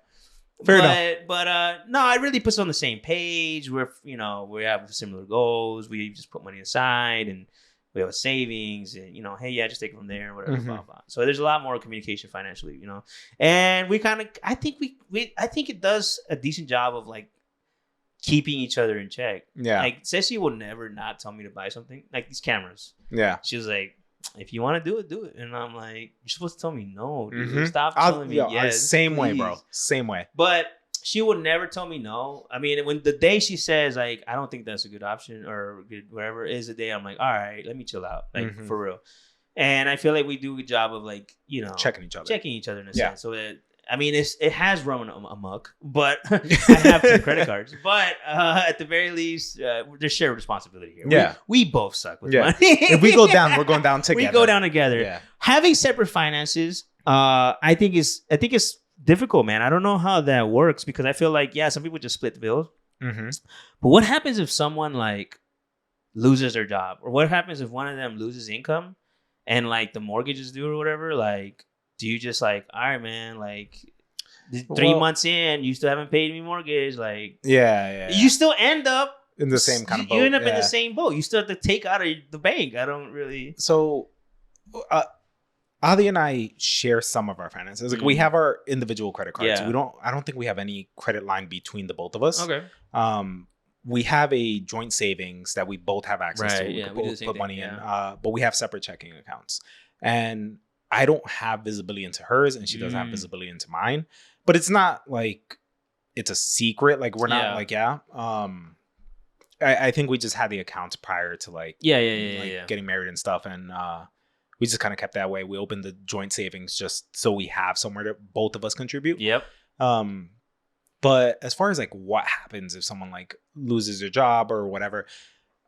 Fair enough. But no, it really puts us on the same page. We have similar goals. We just put money aside and we have a savings and, hey, yeah, just take it from there, whatever, blah, blah. So there's a lot more communication financially, and we kind of, I think it does a decent job of like keeping each other in check. Yeah. Like Ceci will never not tell me to buy something like these cameras. Yeah. She was like, if you want to do it, do it. And I'm like, you're supposed to tell me no, dude. Stop telling me yes. Same please. Way, bro. Same way. But she would never tell me no. I mean, when the day she says, like, I don't think that's a good option or good whatever is the day I'm like, all right, let me chill out. Like, for real. And I feel like we do a good job of, like, checking each other in a sense. So that, I mean, it has run amok, but I have 2 credit cards. But at the very least, there's shared responsibility here. Yeah. We both suck with money. If we go down, we're going down together. We go down together. Yeah. Having separate finances, I think it's difficult, man. I don't know how that works because I feel like, some people just split the bills. But what happens if someone, like, loses their job? Or what happens if one of them loses income and, like, the mortgage is due or whatever? Like, do you just like, all right, man, like 3 months in, you still haven't paid me mortgage? Like, you still end up in the same kind of boat. You end up in the same boat. You still have to take out of the bank. I don't really. So, Adi and I share some of our finances. Like we have our individual credit cards. Yeah. I don't think we have any credit line between the both of us. Okay. We have a joint savings that we both have access to. Yeah, we both put money in. But we have separate checking accounts. And I don't have visibility into hers and she doesn't have visibility into mine. But it's not like it's a secret. Like we're not like, I think we just had the accounts prior to getting married and stuff. And we just kind of kept that way. We opened the joint savings just so we have somewhere to both of us contribute. Yep. But as far as like what happens if someone like loses their job or whatever,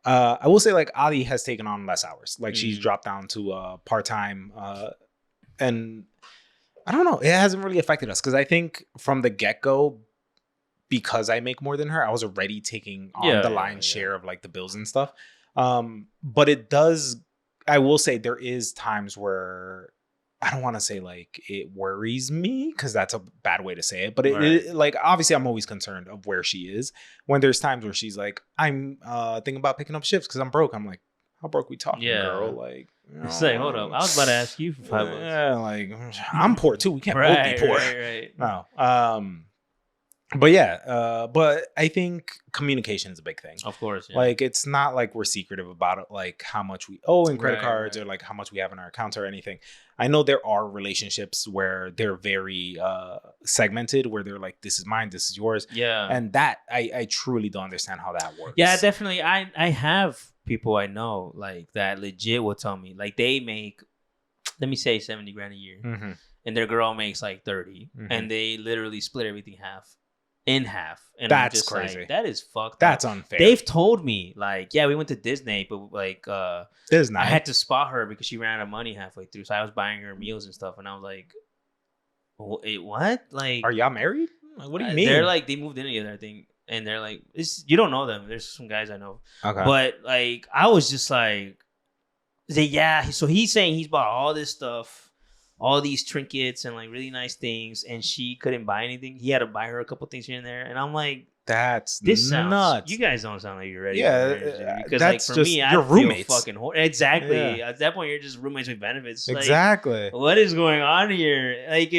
I will say like Adi has taken on less hours. Like she's dropped down to part-time. And I don't know. It hasn't really affected us because I think from the get-go, because I make more than her, I was already taking on the lion's share of like the bills and stuff. But it does, I will say there is times where I don't want to say like it worries me because that's a bad way to say it. But it like obviously I'm always concerned of where she is. When there's times where she's like, I'm thinking about picking up shifts because I'm broke. I'm like, how broke we talking, girl? Like, It's like, hold up, I was about to ask you for $5. Yeah, like I'm poor too. We can't both be poor. Right. No. But yeah, but I think communication is a big thing. Of course. Yeah. Like, it's not like we're secretive about it, like how much we owe in credit Right, cards right. or like how much we have in our accounts or anything. I know there are relationships where they're very segmented, where they're like, this is mine, this is yours. Yeah. And that I truly don't understand how that works. Yeah, definitely. I have people I know like that legit will tell me like they make, let me say, 70 grand a year, Mm-hmm. and their girl makes like 30, Mhm. and they literally split everything in half. And That's I'm just crazy. Like, that is fucked That's up. unfair. They've told me like, yeah, we went to Disney, but like This is nice. I had to spot her because she ran out of money halfway through, so I was buying her meals and stuff, and I was like, wait, what? Like, Are y'all married? Like, what do you mean? They're like, they moved in together, I think, and they're like, you don't know them. There's some guys I know, okay. but like, I was just like, yeah. So he's saying he's bought all this stuff, all these trinkets and like really nice things, and she couldn't buy anything. He had to buy her a couple things here and there, and I'm like, That's this sounds nuts. You guys don't sound like you're ready. Yeah, for marriage, dude. Because that's like for just me, your I roommates. feel fucking exactly. Yeah. At that point, you're just roommates with benefits. Like, Exactly. what is going on here? Like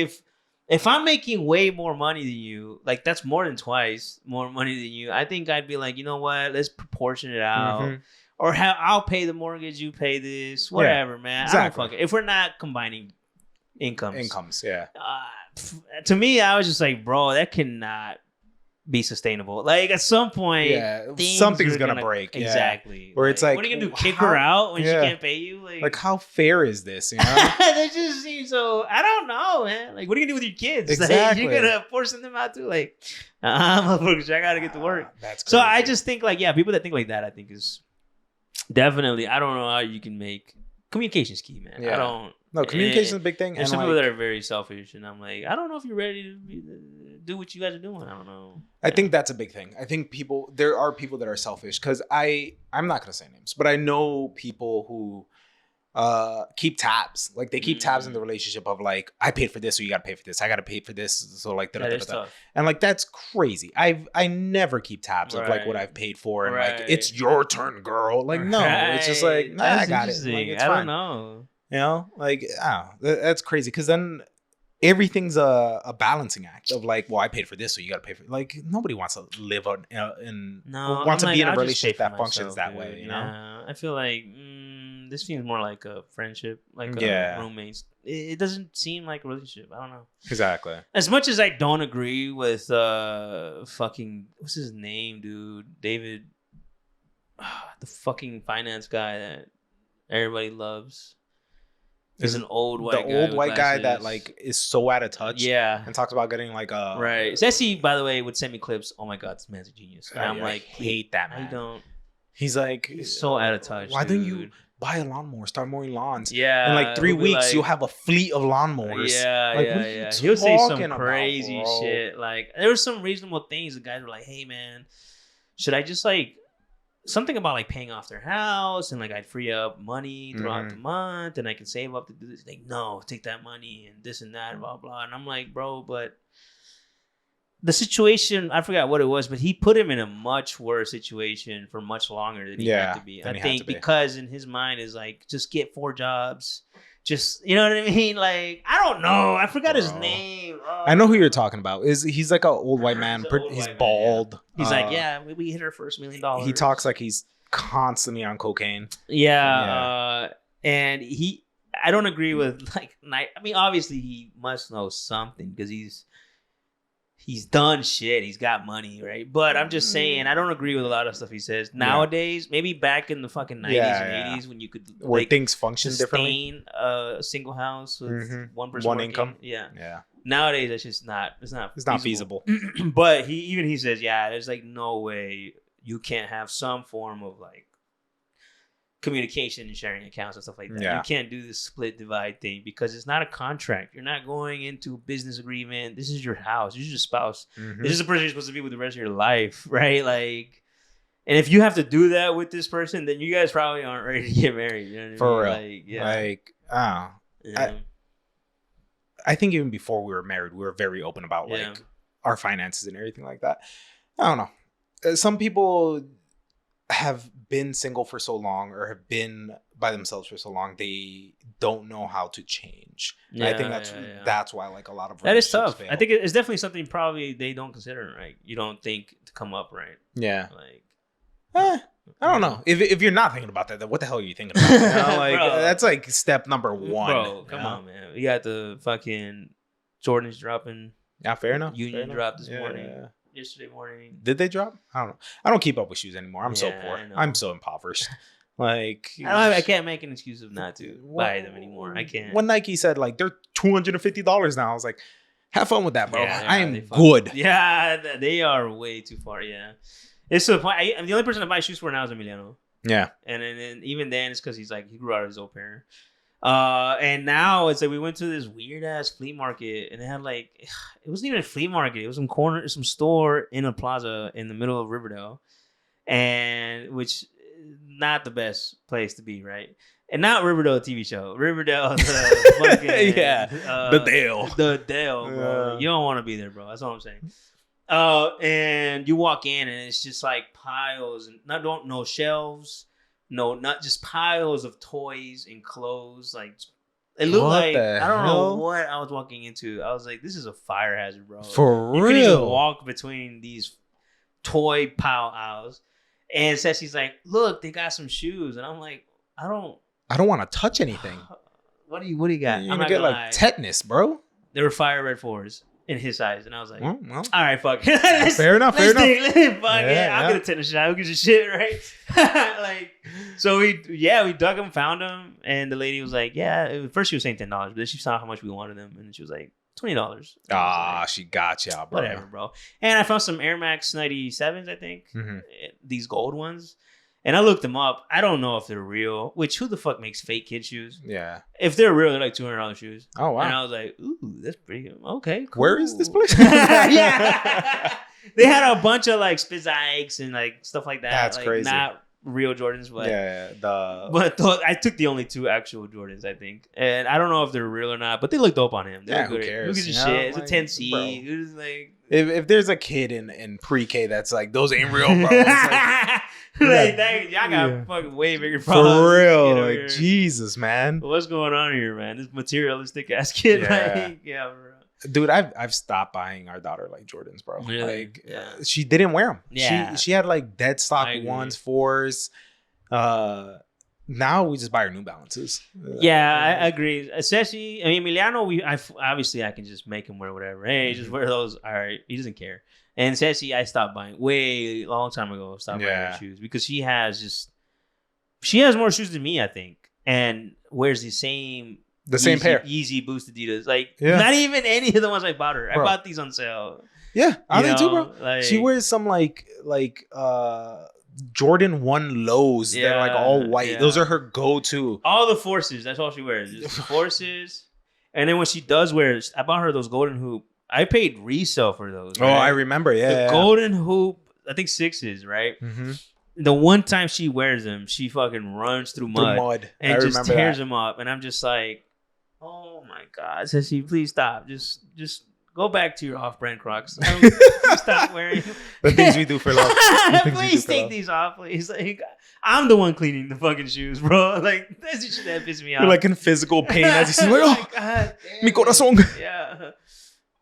if I'm making way more money than you, like that's more than twice more money than you, I think I'd be like, you know what? Let's proportion it out. Mhm. Or I'll pay the mortgage, you pay this, whatever, man. exactly. I don't fuck it. If we're not combining incomes, Yeah. to me, I was just like, bro, that cannot be sustainable. Like at some point, Yeah, things something's are gonna break. Yeah. Exactly. Where it's like, what are you gonna do? Kick how- her out when yeah. she can't pay you? Like, how fair is this? You know? That just seems so. I don't know, man. Like, what are you gonna do with your kids? Exactly. Like, you're gonna forcing them out too. Like, motherfuckers, I gotta get to work. That's So crazy. I just think, like, yeah, people that think like that, I think is definitely. I don't know how you can make communication's key, man. Yeah. I don't. No, communication is a big thing. There's And some like, people that are very selfish, and I'm like, I don't know if you're ready to do what you guys are doing. I don't know. I think that's a big thing. I think there are people that are selfish, because I'm not gonna say names, but I know people who keep tabs. Like, they keep tabs in the relationship of like, I paid for this, so you gotta pay for this. I gotta pay for this, so like that is tough. and like, that's crazy. I never keep tabs of like what I've paid for, and like, it's your turn, girl. Like, no, it's just like, nah, I got it. Like, it's I fine. don't know. You know, like, that's crazy, because then everything's a balancing act of like, well, I paid for this, so you got to pay for. Like, nobody wants to live on wants to be in a relationship that functions that way. You know, yeah. I feel like this seems more like a friendship, like roommates. It doesn't seem like a relationship. I don't know. Exactly. As much as I don't agree with fucking what's his name, dude, David, the fucking finance guy that everybody loves. He's an old white guy. The old white guy glasses. that like is so out of touch. Yeah. And talks about getting like a right. Ceci, by the way, would send me clips. Oh my god, this man's a genius. And I'm like, hate that man. I don't. He's like, He's so out of touch. Why dude. don't you buy a lawnmower? Start mowing lawns. Yeah. In like 3 he'll be weeks, like, you'll have a fleet of lawnmowers. Yeah, Like, yeah, what are you yeah. He'll say some talking about, crazy bro? shit. Like there were some reasonable things. The guys were like, "Hey, man, should I just like something about like paying off their house and like I'd free up money throughout the month and I can save up to do this." Like, no, take that money and this and that, blah blah. And I'm like, bro, but the situation, I forgot what it was, but he put him in a much worse situation for much longer than he had to be. I think because in his mind is like, just get 4 jobs. Just, you know what I mean? Like, I don't know. I forgot his name. I know who you're talking about. He's like an old white man. He's bald. He's like, yeah, we hit our first $1 million. He talks like he's constantly on cocaine. Yeah. And I don't agree with like, I mean, obviously he must know something because he's done shit. He's got money, right? But I'm just saying, I don't agree with a lot of stuff he says. Nowadays, maybe back in the fucking 90s and 80s when you could where like, things function differently. sustain a single house with one person one working. income. Yeah. Nowadays, that's just not. It's not feasible. But he says, yeah, there's like no way you can't have some form of like communication and sharing accounts and stuff like that. Yeah. You can't do this split divide thing because it's not a contract. You're not going into a business agreement. This is your house. This is your spouse. This is the person you're supposed to be with the rest of your life, right? Like, and if you have to do that with this person, then you guys probably aren't ready to get married. You know what For I mean? real. Like, yeah. I think even before we were married, we were very open about like our finances and everything like that. I don't know. Some people have been single for so long or have been by themselves for so long, they don't know how to change. Yeah, I think that's why like a lot of that is tough. fail. I think it's definitely something probably they don't consider, right? You don't think to come up, right? Yeah. Like, I don't know. If you're not thinking about that, then what the hell are you thinking about? You know? Like that's like step number one. Bro, come on, man. We got the fucking Jordans dropping. Yeah, fair enough. Union dropped this morning. Yeah. Yesterday morning. Did they drop? I don't know. I don't keep up with shoes anymore. I'm so poor. I'm so impoverished. Like I can't make an excuse of not to buy them anymore. I can't. When Nike said like they're $250 now, I was like, have fun with that, bro. Yeah, I am good. Yeah, they are way too far. Yeah, it's to the point. I'm the only person to buy shoes for now is Emiliano. Yeah, and then even then it's because he's like he grew out of his old pair. And now it's like we went to this weird ass flea market and it had like it wasn't even a flea market. It was some store in a plaza in the middle of Riverdale, and which not the best place to be, right? And not Riverdale TV show. Riverdale, the fucking, the Dale, bro. You don't want to be there, bro. That's all I'm saying. And you walk in and it's just like piles and no shelves. No, not just piles of toys and clothes. Like it looked like I don't know what I was walking into. I was like, this is a fire hazard, bro. For real. You couldn't even walk between these toy pile aisles. And Ceci's like, look, they got some shoes. And I'm like, I don't want to touch anything. What do you got? You're gonna get like tetanus, bro. They were fire red 4s. In his size, and I was like, well, all right, fuck. Fair enough. Fuck it. I'll get a tennis shot. Who gives a shit, right? Like, so we dug them, found them, and the lady was like, yeah. First she was saying $10, but then she saw how much we wanted them, and she was like, $20. Like, she got ya, bro. Whatever, bro. And I found some Air Max 97s, I think, these gold ones. And I looked them up. I don't know if they're real. Which, who the fuck makes fake kid shoes? Yeah. If they're real, they're like $200 shoes. Oh, wow. And I was like, ooh, that's pretty good. Okay, cool. Where is this place? Yeah. They had a bunch of like Spizikes and like stuff like that. That's like, crazy. Not real Jordans, but but I took the only 2 actual Jordans, I think. And I don't know if they're real or not, but they look dope on him. Who cares? Look at your shit. It's a 10C. It was like if there's a kid in pre-K that's like, those ain't real, bro. It's like, y'all got fucking way bigger problems. For real. Like, Jesus, man. What's going on here, man? This materialistic ass kid. Yeah. Like, yeah, bro. Dude, I've stopped buying our daughter like Jordans, bro. Really? Like, she didn't wear them. Yeah. She had like dead stock 1s, 4s. Now we just buy her New Balances. Yeah, I agree. Especially, Emiliano, obviously I can just make him wear whatever. Hey, just wear those. All right, he doesn't care. And Ceci, I stopped buying way long time ago. Buying her shoes because she has more shoes than me, I think, and wears the same pair, Yeezy Boost Adidas. Like not even any of the ones I bought her. Bro. I bought these on sale. Yeah, I think too, bro. Like, she wears some like Jordan 1 lows. They're like all white. Yeah. Those are her go-to. All the Forces. That's all she wears. Just Forces. And then when she does wear, I bought her those Golden Hoop. I paid resale for those. Right? Oh, I remember. Yeah. The Golden Hoop, I think 6s, right? Mm-hmm. The one time she wears them, she fucking runs through mud. And just tears them up. And I'm just like, oh my God. Ceci, please stop. Just go back to your off-brand Crocs. Stop wearing the things we do for love. Please take these off, please. Like, I'm the one cleaning the fucking shoes, bro. Like, that's the shit that pisses me off. You're like in physical pain as you see, like, God, mi corazón. Yeah.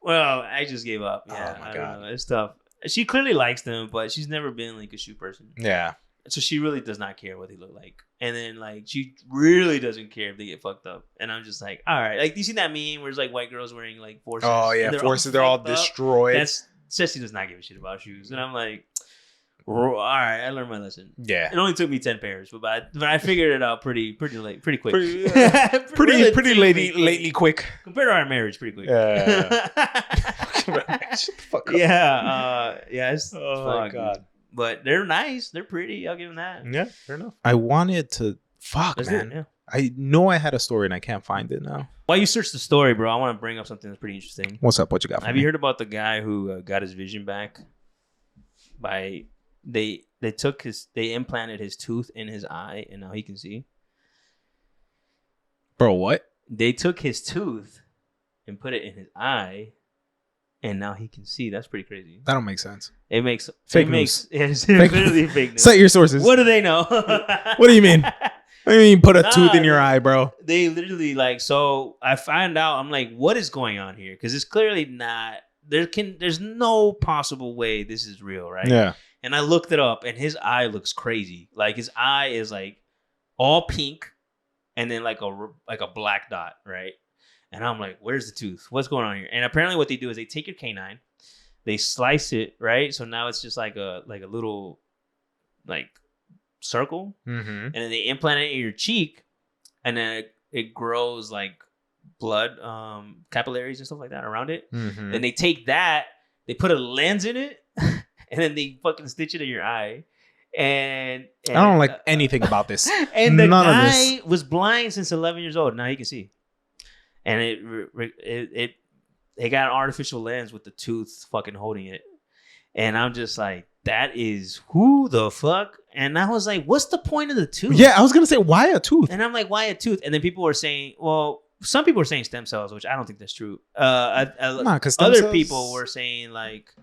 Well, I just gave up. Yeah, oh my God. It's tough. She clearly likes them, but she's never been like a shoe person. Yeah. So she really does not care what they look like. And then like she really doesn't care if they get fucked up. And I'm just like, all right. Like, do you see that meme where it's like white girls wearing like Forces? Oh yeah, Forces, they're all destroyed. That's Ceci does not give a shit about shoes. And I'm like, all right, I learned my lesson. Yeah. It only took me 10 pairs, but I figured it out pretty late, pretty quick. Pretty lately quick. Compared to our marriage, pretty quick. Yeah. Shut the fuck up. Yeah. It's oh my God. But they're nice. They're pretty. I'll give them that. Yeah, fair enough. I wanted to man. Yeah. I know I had a story and I can't find it now. While you search the story, bro, I want to bring up something that's pretty interesting. What's up? What you got for Have me? You heard about the guy who got his vision back by they implanted his tooth in his eye and now he can see? Bro, what? They took his tooth and put it in his eye and now he can see. That's pretty crazy. That don't make sense. It makes Fake it news. makes it's literally fake news. Cite your sources. What do they know? What do you mean? What do you mean put a tooth in your eye, bro? They literally like, so I find out, I'm like, what is going on here? Because it's clearly not, there's no possible way this is real, right? Yeah. And I looked it up and his eye looks crazy. Like his eye is like all pink and then like a black dot, right? And I'm like, where's the tooth? What's going on here? And apparently what they do is they take your canine, they slice it, right? So now it's just like a little like circle, and then they implant it in your cheek, and then it grows like blood capillaries and stuff like that around it. Then they take that, they put a lens in it, and then they fucking stitch it in your eye. And I don't like anything about this. And the guy was blind since 11 years old. Now he can see. And it got an artificial lens with the tooth fucking holding it. And I'm just like, that is who the fuck? And I was like, what's the point of the tooth? Yeah, I was going to say, why a tooth? And I'm like, why a tooth? And then people were saying, well, some people were saying stem cells, which I don't think that's true. Because other people were saying, like,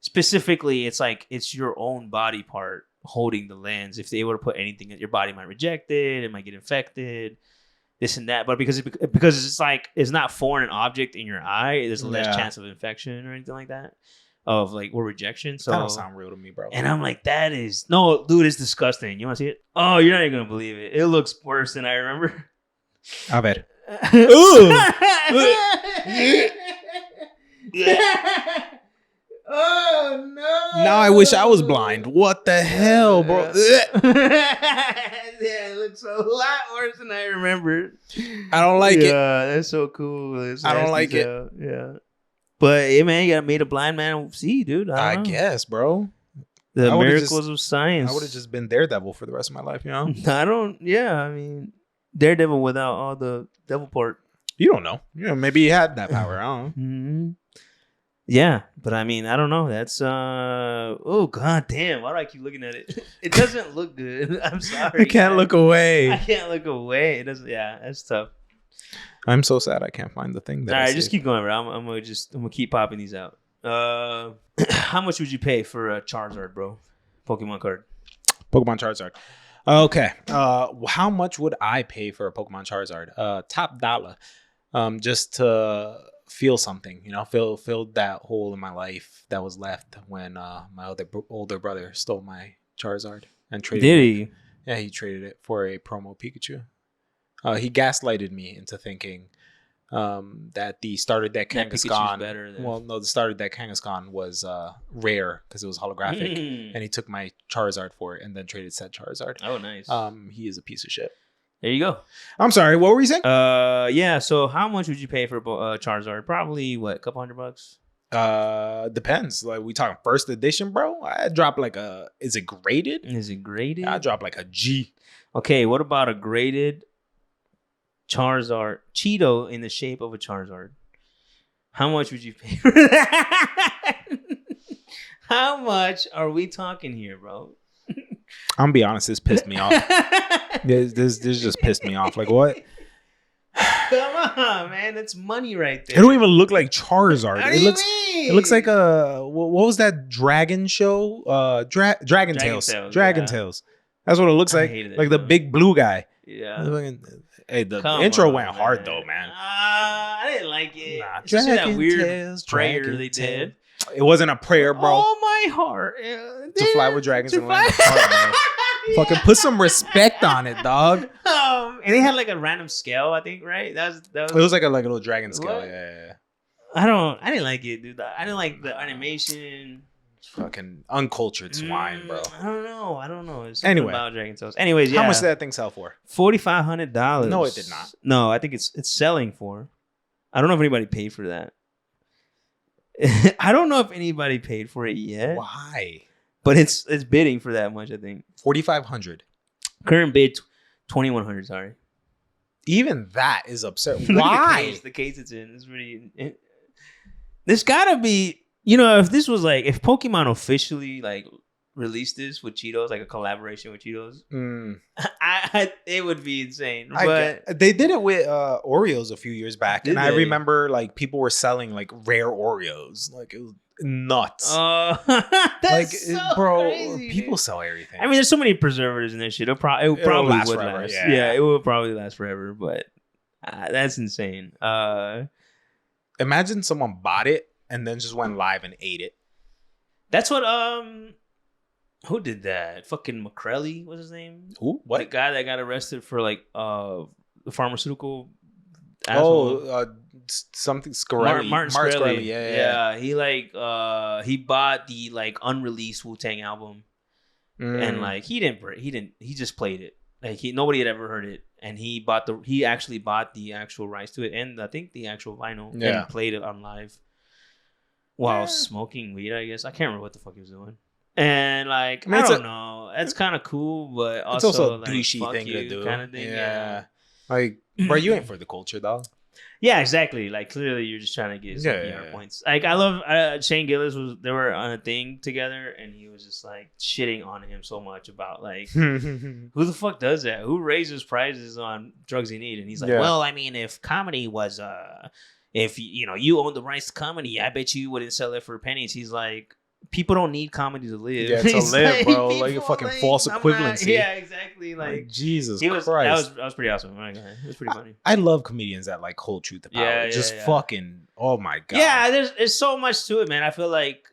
specifically, it's like, it's your own body part holding the lens. If they were to put anything, your body might reject it. It might get infected, this and that. But because it's like, it's not foreign an object in your eye, there's less chance of infection or anything like that. Of like, or rejection. So that don't sound real to me, bro. And I'm like, that is no, dude, it's disgusting. You want to see it? Oh, you're not even gonna believe it. It looks worse than I remember. I bet. Oh no! Now I wish I was blind. What the hell, bro? Yeah, it looks a lot worse than I remembered. I don't like it. Yeah, that's so cool. I don't like it. Yeah. But hey, man, you got made a blind man see, dude. I guess, bro. The miracles of science. I would have just been Daredevil for the rest of my life, you know? I mean, Daredevil without all the devil part. You don't know. You know, maybe he had that power. I don't know. Mm-hmm. Yeah, but I mean, I don't know. That's, oh, god damn. Why do I keep looking at it? It doesn't look good. I'm sorry. I can't look away. I can't look away. It doesn't, yeah, that's tough. I'm so sad I can't find the thing. All right, just keep going, bro. I'm gonna keep popping these out. How much would you pay for a Charizard, bro? Pokemon card. Pokemon Charizard. Okay. How much would I pay for a Pokemon Charizard? Top dollar. Just to feel something, you know, fill that hole in my life that was left when my older brother stole my Charizard and traded. Did he? Yeah, he traded it for a promo Pikachu. He gaslighted me into thinking that the starter deck Kangaskhan. Well, no, the starter deck Kangaskhan was rare because it was holographic, and he took my Charizard for it and then traded said Charizard. Oh, nice. He is a piece of shit. There you go. I'm sorry. What were you saying? Yeah. So, how much would you pay for Charizard? Probably what, a couple $100? Depends. Like, we talking first edition, bro? I drop like a. Is it graded? Is it graded? I drop like a G. Okay. What about a graded Charizard Cheeto in the shape of a Charizard? How much would you pay for that? How much are we talking here, bro? I'm gonna be honest, this pissed me off. This just pissed me off. Like, what? Come on, man. That's money right there. It don't even look like Charizard. It looks like a what was that dragon show? Dragon Tales. Dragon Tales. That's what it looks like. Like the big blue guy. Yeah. Hey, the intro went hard though, man. I didn't like it. Dragon that weird Tales, prayer they did. It wasn't a prayer, bro. Oh, my heart. To fly with dragons and land the heart, man. Yeah. Fucking put some respect on it, dog. And they had like a random scale, I think, right? That was. It was like a little dragon scale. What? Yeah. I didn't like it, dude. I didn't like the animation. It's fucking uncultured swine, bro. I don't know. It's anyway, about Dragon Tales. Anyways, yeah. How much did that thing sell for? $4,500. No, it did not. No, I think it's selling for. I don't know if anybody paid for that. I don't know if anybody paid for it yet. Why? But it's bidding for that much, I think. $4,500. Current bid $2,100. Sorry. Even that is absurd. Why? The case it's in is really. There's gotta be, if this was like, if Pokemon officially like release this with Cheetos, like a collaboration with Cheetos, Mm. it would be insane. They did it with Oreos a few years back, Did and I they? remember like people were selling like rare Oreos, like it was nuts. That's so bro, crazy, people dude. sell everything. I mean, there's so many preservatives in this shit. It probably last would forever, last. yeah. It would probably last forever. But that's insane. Imagine someone bought it and then just went live and ate it. That's what who did that? Fucking McCrelly, what's his name? Who? What? The guy that got arrested for like the pharmaceutical asshole. Something Scarelli. Martin Martin Scarelli. Yeah. He like he bought the like unreleased Wu-Tang album, and like he just played it. Like nobody had ever heard it, and he actually bought the actual rights to it, and I think the actual vinyl, and played it on live while smoking weed. I guess I can't remember what the fuck he was doing. And like I don't know, that's kind of cool, but also, it's also a like, douchey thing to do, kind of thing. Yeah. Like, bro, you ain't for the culture, dog. Yeah, exactly. Like clearly, you're just trying to get some PR points. Like I love Shane Gillis they were on a thing together, and he was just like shitting on him so much about like who the fuck does that? Who raises prices on drugs you need? And he's like, well, I mean, if comedy was if you own the rights to comedy, I bet you wouldn't sell it for pennies. He's like, people don't need comedy to live. Yeah, to live, bro. Like a fucking false equivalency. Yeah, exactly. Like Jesus Christ. That was pretty awesome. It was pretty funny. I love comedians that like hold truth to power. Fucking, oh my God. Yeah, there's so much to it, man. I feel like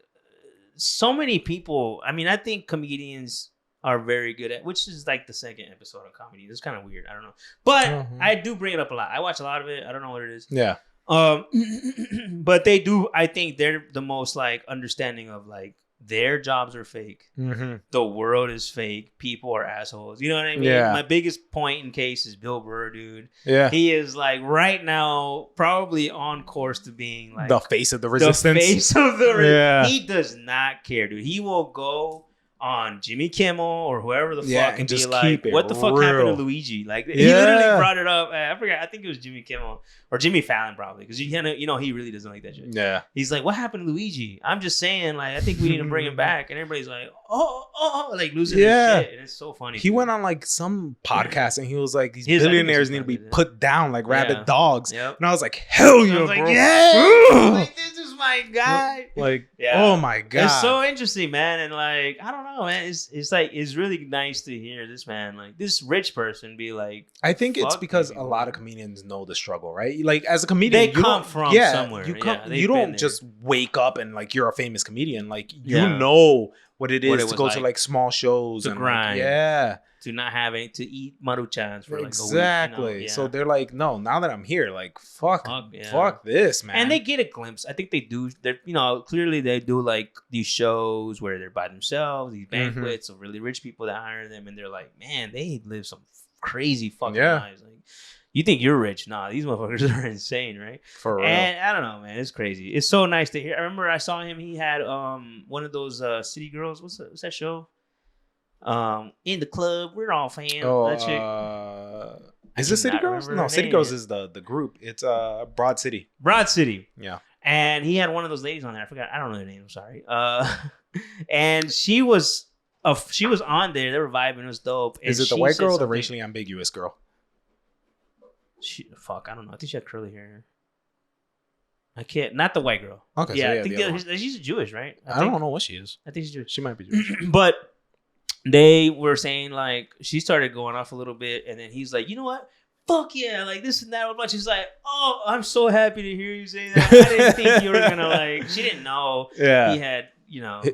so many people, I mean, I think comedians are very good at, which is like the second episode of comedy. It's kind of weird. I don't know. But I do bring it up a lot. I watch a lot of it. I don't know what it is. Yeah. But they do. I think they're the most like understanding of like their jobs are fake. Mm-hmm. The world is fake. People are assholes. You know what I mean? Yeah. My biggest point in case is Bill Burr, dude. Yeah. He is like right now probably on course to being like the face of the resistance. The face of the resistance. Yeah. He does not care, dude. He will go on Jimmy Kimmel or whoever the fuck and just be like, what the fuck happened to Luigi? Like he literally brought it up. I forgot. I think it was Jimmy Kimmel or Jimmy Fallon probably, because he really doesn't like that shit. Yeah. He's like, what happened to Luigi? I'm just saying, like, I think we need to bring him back. And everybody's like, like losing their shit. And it's so funny. He went on like some podcast and he was like, these billionaires need to be put down like rabid dogs. Yep. And I was like, hell yeah, bro. Like, this is my guy. Like, oh my God. It's so interesting, man. And like, I don't know, man. It's like, it's really nice to hear this man, like this rich person be like, I think it's because a lot of comedians know the struggle, right? Like as a comedian, they come from somewhere. You don't just wake up and like you're a famous comedian. Like you know what it is to go to like small shows and grind. Like, to not have any to eat maruchans for like exactly. A week, So they're like, no, now that I'm here, like fuck this, man. And they get a glimpse. I think they do. They're clearly they do like these shows where they're by themselves, these banquets of really rich people that hire them, and they're like, man, they live some crazy fucking lives. Like, you think you're rich? Nah, these motherfuckers are insane, right? For real. And I don't know, man. It's crazy. It's so nice to hear. I remember I saw him. He had one of those City Girls. What's that show? In the club, we're all fans. That chick. Is it City Girls? No, City Girls is the group. It's Broad City. Broad City. Yeah. And he had one of those ladies on there. I forgot. I don't know her name. I'm sorry. And she was on there. They were vibing. It was dope. Is it the white girl or the racially ambiguous girl? I don't know. I think she had curly hair. I can't. Not the white girl. Okay. Yeah, so I think she's Jewish, right? I don't know what she is. I think she's Jewish. She might be Jewish. But they were saying like she started going off a little bit, and then he's like, you know what? Fuck yeah, like this and that. But she's like, oh, I'm so happy to hear you say that. I didn't think you were gonna like. She didn't know. Yeah. He had.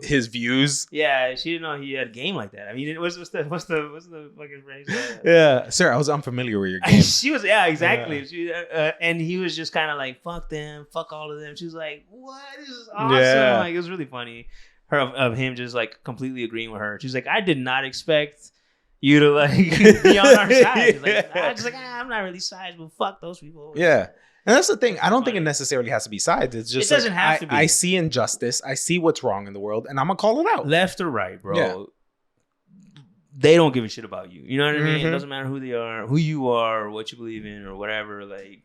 His views. Yeah, she didn't know he had game like that. I mean, what's the fucking phrase? Yeah, sir, I was unfamiliar with your game. She was, exactly. Yeah. She, and he was just kind of like, fuck them, fuck all of them. She was like, what? This is awesome. Yeah. Like, it was really funny. Of him just like completely agreeing with her. She's like, I did not expect you to like be on our side. She's like, I'm not really sides, but fuck those people. Yeah. And that's the thing. I don't think it necessarily has to be sides. It's just it doesn't have to be. I see injustice. I see what's wrong in the world, and I'm gonna call it out. Left or right, bro. Yeah. They don't give a shit about you. You know what I mean? It doesn't matter who they are, who you are, or what you believe in, or whatever. Like,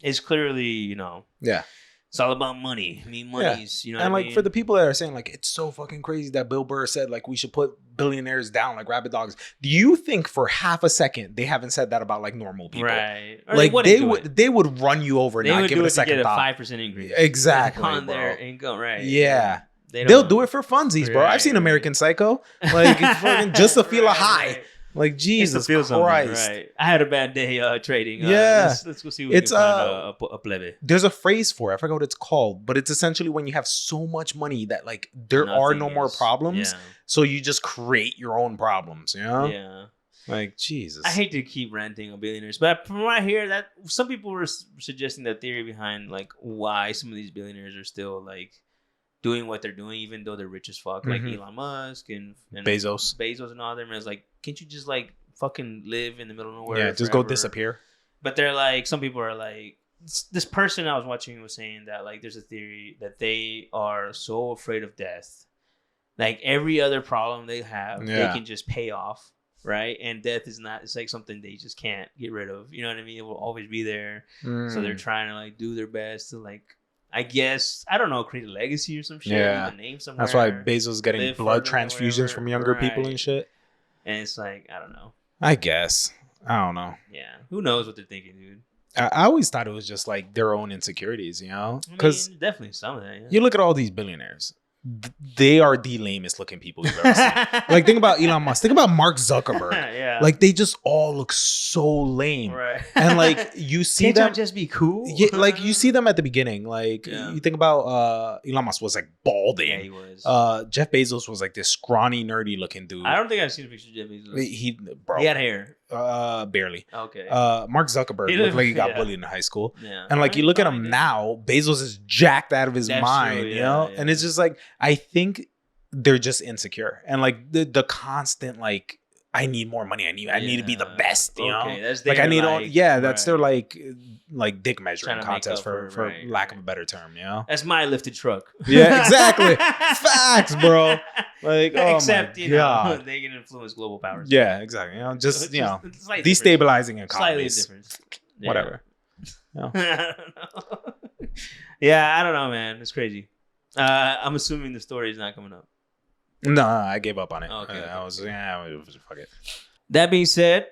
it's clearly, Yeah. It's all about money. I mean, money's, you know And what I like mean? for the people that are saying like it's so fucking crazy that Bill Burr said like we should put billionaires down like rabid dogs. Do you think for half a second they haven't said that about like normal people? Right. Or Like they they would run you over and They not would give do it a it to second get a thought. 5% increase. Exactly, On bro. their income, right? Yeah. They They'll don't- do it for funsies, bro. I've Right, seen right. American Psycho. Like fucking just to feel a Right, high. right. Like Just Jesus to feel something, Christ. right? I had a bad day trading. Yeah. Let's go see if we It's, can find a plebe. There's a phrase for it. I forgot what it's called, but it's essentially when you have so much money that like there are no Nothing more is- problems, Yeah. so you just create your own problems. You know? Yeah. Like Jesus. I hate to keep ranting on billionaires, but from what I hear, that some people were suggesting the theory behind like why some of these billionaires are still like doing what they're doing, even though they're rich as fuck, like Mhm. Elon Musk and Bezos. and all them. And it's like, can't you just like fucking live in the middle of nowhere? Yeah, just go forever? disappear. But they're like, some people are like, this person I was watching was saying that like there's a theory that they are so afraid of death, like every other problem they have, they Yeah. can just pay off, right? And death is not, it's like something they just can't get rid of. You know what I mean? It will always be there. So they're trying to like do their best to like, I guess, I don't know, create a legacy or some shit. Yeah. Leave a name somewhere. That's why Bezos is getting live blood further or transfusions whatever. from younger people Right. and shit. And it's like, I don't know. I guess. I don't know. Yeah. Who knows what they're thinking, dude? I always thought it was just like their own insecurities, you know? Because I mean, definitely some of that. Yeah. you look at all these billionaires. They are the lamest looking people you've ever seen. Like, think about Elon Musk. Think about Mark Zuckerberg. Yeah. Like, they just all look so lame. right. And, like, you see Can't them. y'all just be cool? Yeah, like, you see them at the beginning. Like, Yeah. you think about Elon Musk was, like, balding. Yeah, he was. Jeff Bezos was, like, this scrawny, nerdy looking dude. I don't think I've seen a picture of Jeff Bezos. Bro. He had hair. Barely. Okay. Mark Zuckerberg He looked like he got yeah. bullied in high school. yeah. And like you look at him Probably did. now, Bezos is jacked out of his That's mind, true, you yeah, know? yeah. And it's just like I think they're just insecure. And like the constant like I need more money. I need to be the Yeah. best, you know? Okay, that's Like I their, need all that's their right. like dick measuring Trying to make contest up for for- right, lack right. of a better term, you know? That's my lifted truck. Yeah, exactly. Facts, bro. Like oh Except, my you know, God. they can influence global powers. Yeah, exactly. You know, just It's you know, it's slightly different. destabilizing Slightly economies. different. Yeah. Whatever. No. I don't know. Yeah, I don't know, man. It's crazy. I'm assuming the story is not coming up. No, I gave up on it. Okay, I was fuck it. That being said,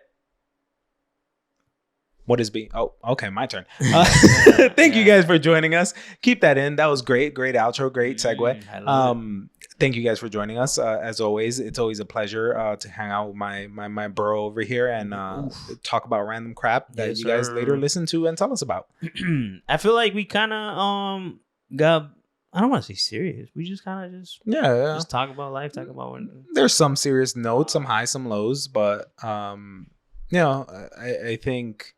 What is being? Oh, okay, my turn. Thank you guys for joining us. Keep that in. That was great. Great outro. Great segue. I love Thank you guys for joining us. As always, it's always a pleasure to hang out with my bro over here and talk about random crap that Yes, you guys sir. later listen to and tell us about. it. I feel like we kind of got. I don't want to say serious. We just kind of Yeah. just talk about life, talk about when. There's some serious notes, some highs, some lows, but you know, I think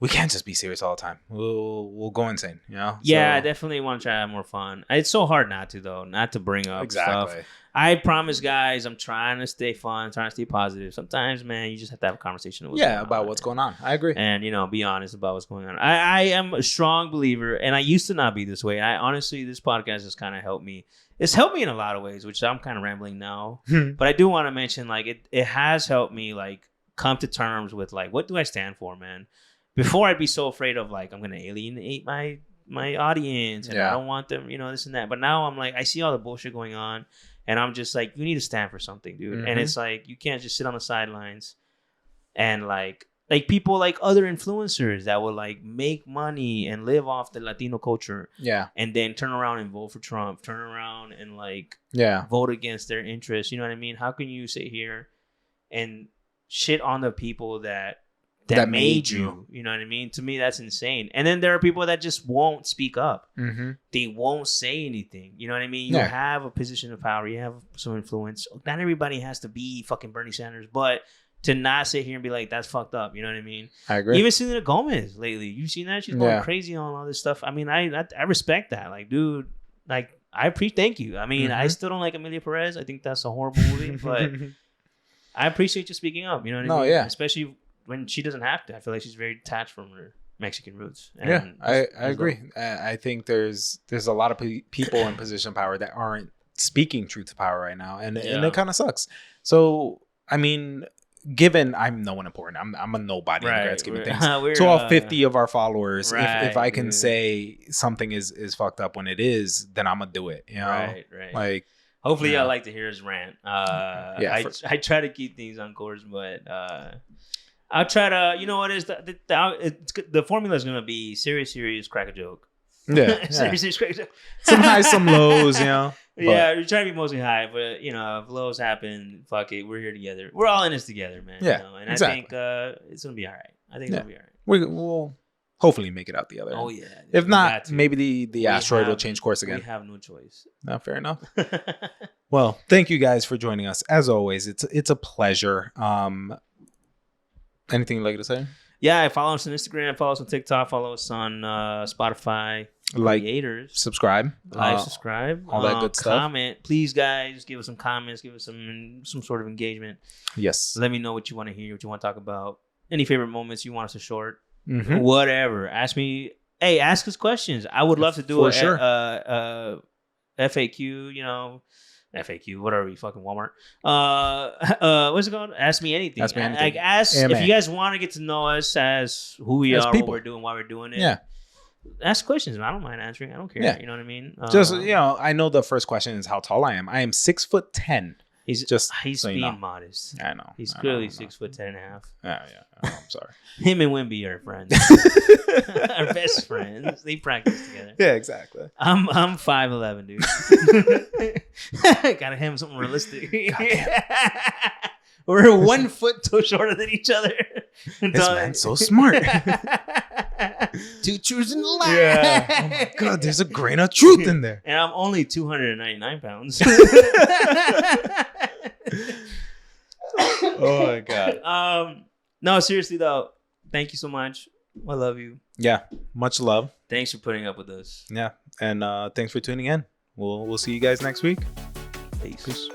we can't just be serious all the time. We'll go insane, you know? Yeah, I So- definitely want to try to have more fun. It's so hard not to though, not to bring up exactly. stuff. I promise, guys, I'm trying to stay fun, trying to stay positive. Sometimes, man, you just have to have a conversation. About what's going on. I agree. And you know, be honest about what's going on. I am a strong believer, and I used to not be this way. I honestly, this podcast has kind of helped me. It's helped me in a lot of ways, which I'm kind of rambling now. But I do want to mention, like, it has helped me like come to terms with like, what do I stand for, man? Before I'd be so afraid of like I'm gonna alienate my audience and I don't want them, you know, this and that. But now I'm like, I see all the bullshit going on, and I'm just like, you need to stand for something, dude. And it's like you can't just sit on the sidelines and like people like other influencers that will like make money and live off the Latino culture, and then turn around and vote for Trump, turn around and like vote against their interests. You know what I mean? How can you sit here and shit on the people that made you? You know what I mean? To me, that's insane. And then there are people that just won't speak up. They won't say anything. You know what I mean? You have a position of power. You have some influence. Not everybody has to be fucking Bernie Sanders, but to not sit here and be like, that's fucked up. You know what I mean? I agree. Even Selena Gomez lately. You've seen that? She's going crazy on all this stuff. I mean, I respect that. Like, dude, like, thank you. I mean, I still don't like Amelia Perez. I think that's a horrible movie, but I appreciate you speaking up. You know what I mean? Yeah. Especially when she doesn't have to. I feel like she's very detached from her Mexican roots. And I agree. I think there's a lot of people in position of power that aren't speaking truth to power right now, and it kind of sucks. So I mean, given I'm no one important, I'm a nobody in the grand scheme of things. We're, To all 50 of our followers, if I can dude. say something is fucked up when it is, then I'm gonna do it. You know, Right. like Hopefully, yeah. y'all like to hear his rant. I try to keep things on course, but I'll try to. You know what is the formula is gonna be serious, crack a joke. Yeah, serious, crack a joke. Some highs, some lows. You know. Yeah, you're trying to be mostly high, but you know, if lows happen, fuck it, we're here together. We're all in this together, man. Yeah, you know? And exactly. I think it's gonna be all right. I think Yeah. it'll be all right. We'll hopefully make it out the other end. Oh yeah. If we not, got to. maybe the We asteroid will have- change course again. We have no choice. No, fair enough. Well, thank you guys for joining us. As always, it's a pleasure. Anything you'd like to say? Yeah, follow us on Instagram, follow us on TikTok, follow us on Spotify. Like, Creators. subscribe, Subscribe, all that good stuff. Comment, please, guys. Give us some comments. Give us some sort of engagement. Yes. Let me know what you want to hear, what you want to talk about. Any favorite moments you want us to short. Mhm. Whatever. Ask me. Hey, ask us questions. I would love to do For a sure. FAQ. You know, FAQ. Whatever you fucking Walmart. What's it called? Ask me anything. Ask me anything. Like ask AMA. if you guys want to get to know us as who we As are, people. what we're doing, why we're doing it. Yeah. Ask questions. I don't mind answering. I don't care. Yeah. You know what I mean? Just I know the first question is how tall I am. I am 6'10". He's Just he's so you being know. modest. I know. He's I clearly know. 6'10.5". Yeah. I'm sorry. Him and Wimby are friends. Are best friends. They practice together. Yeah, exactly. I'm 5'11", dude. Gotta have something realistic. We're 1 foot too shorter than each other. This man's so smart. Two truths in the line. Yeah. Oh my God, there's a grain of truth in there. And I'm only 299 pounds. Oh my God. No, seriously though, thank you so much. I love you. Yeah. Much love. Thanks for putting up with us. Yeah. And thanks for tuning in. We'll see you guys next week. Peace. Peace.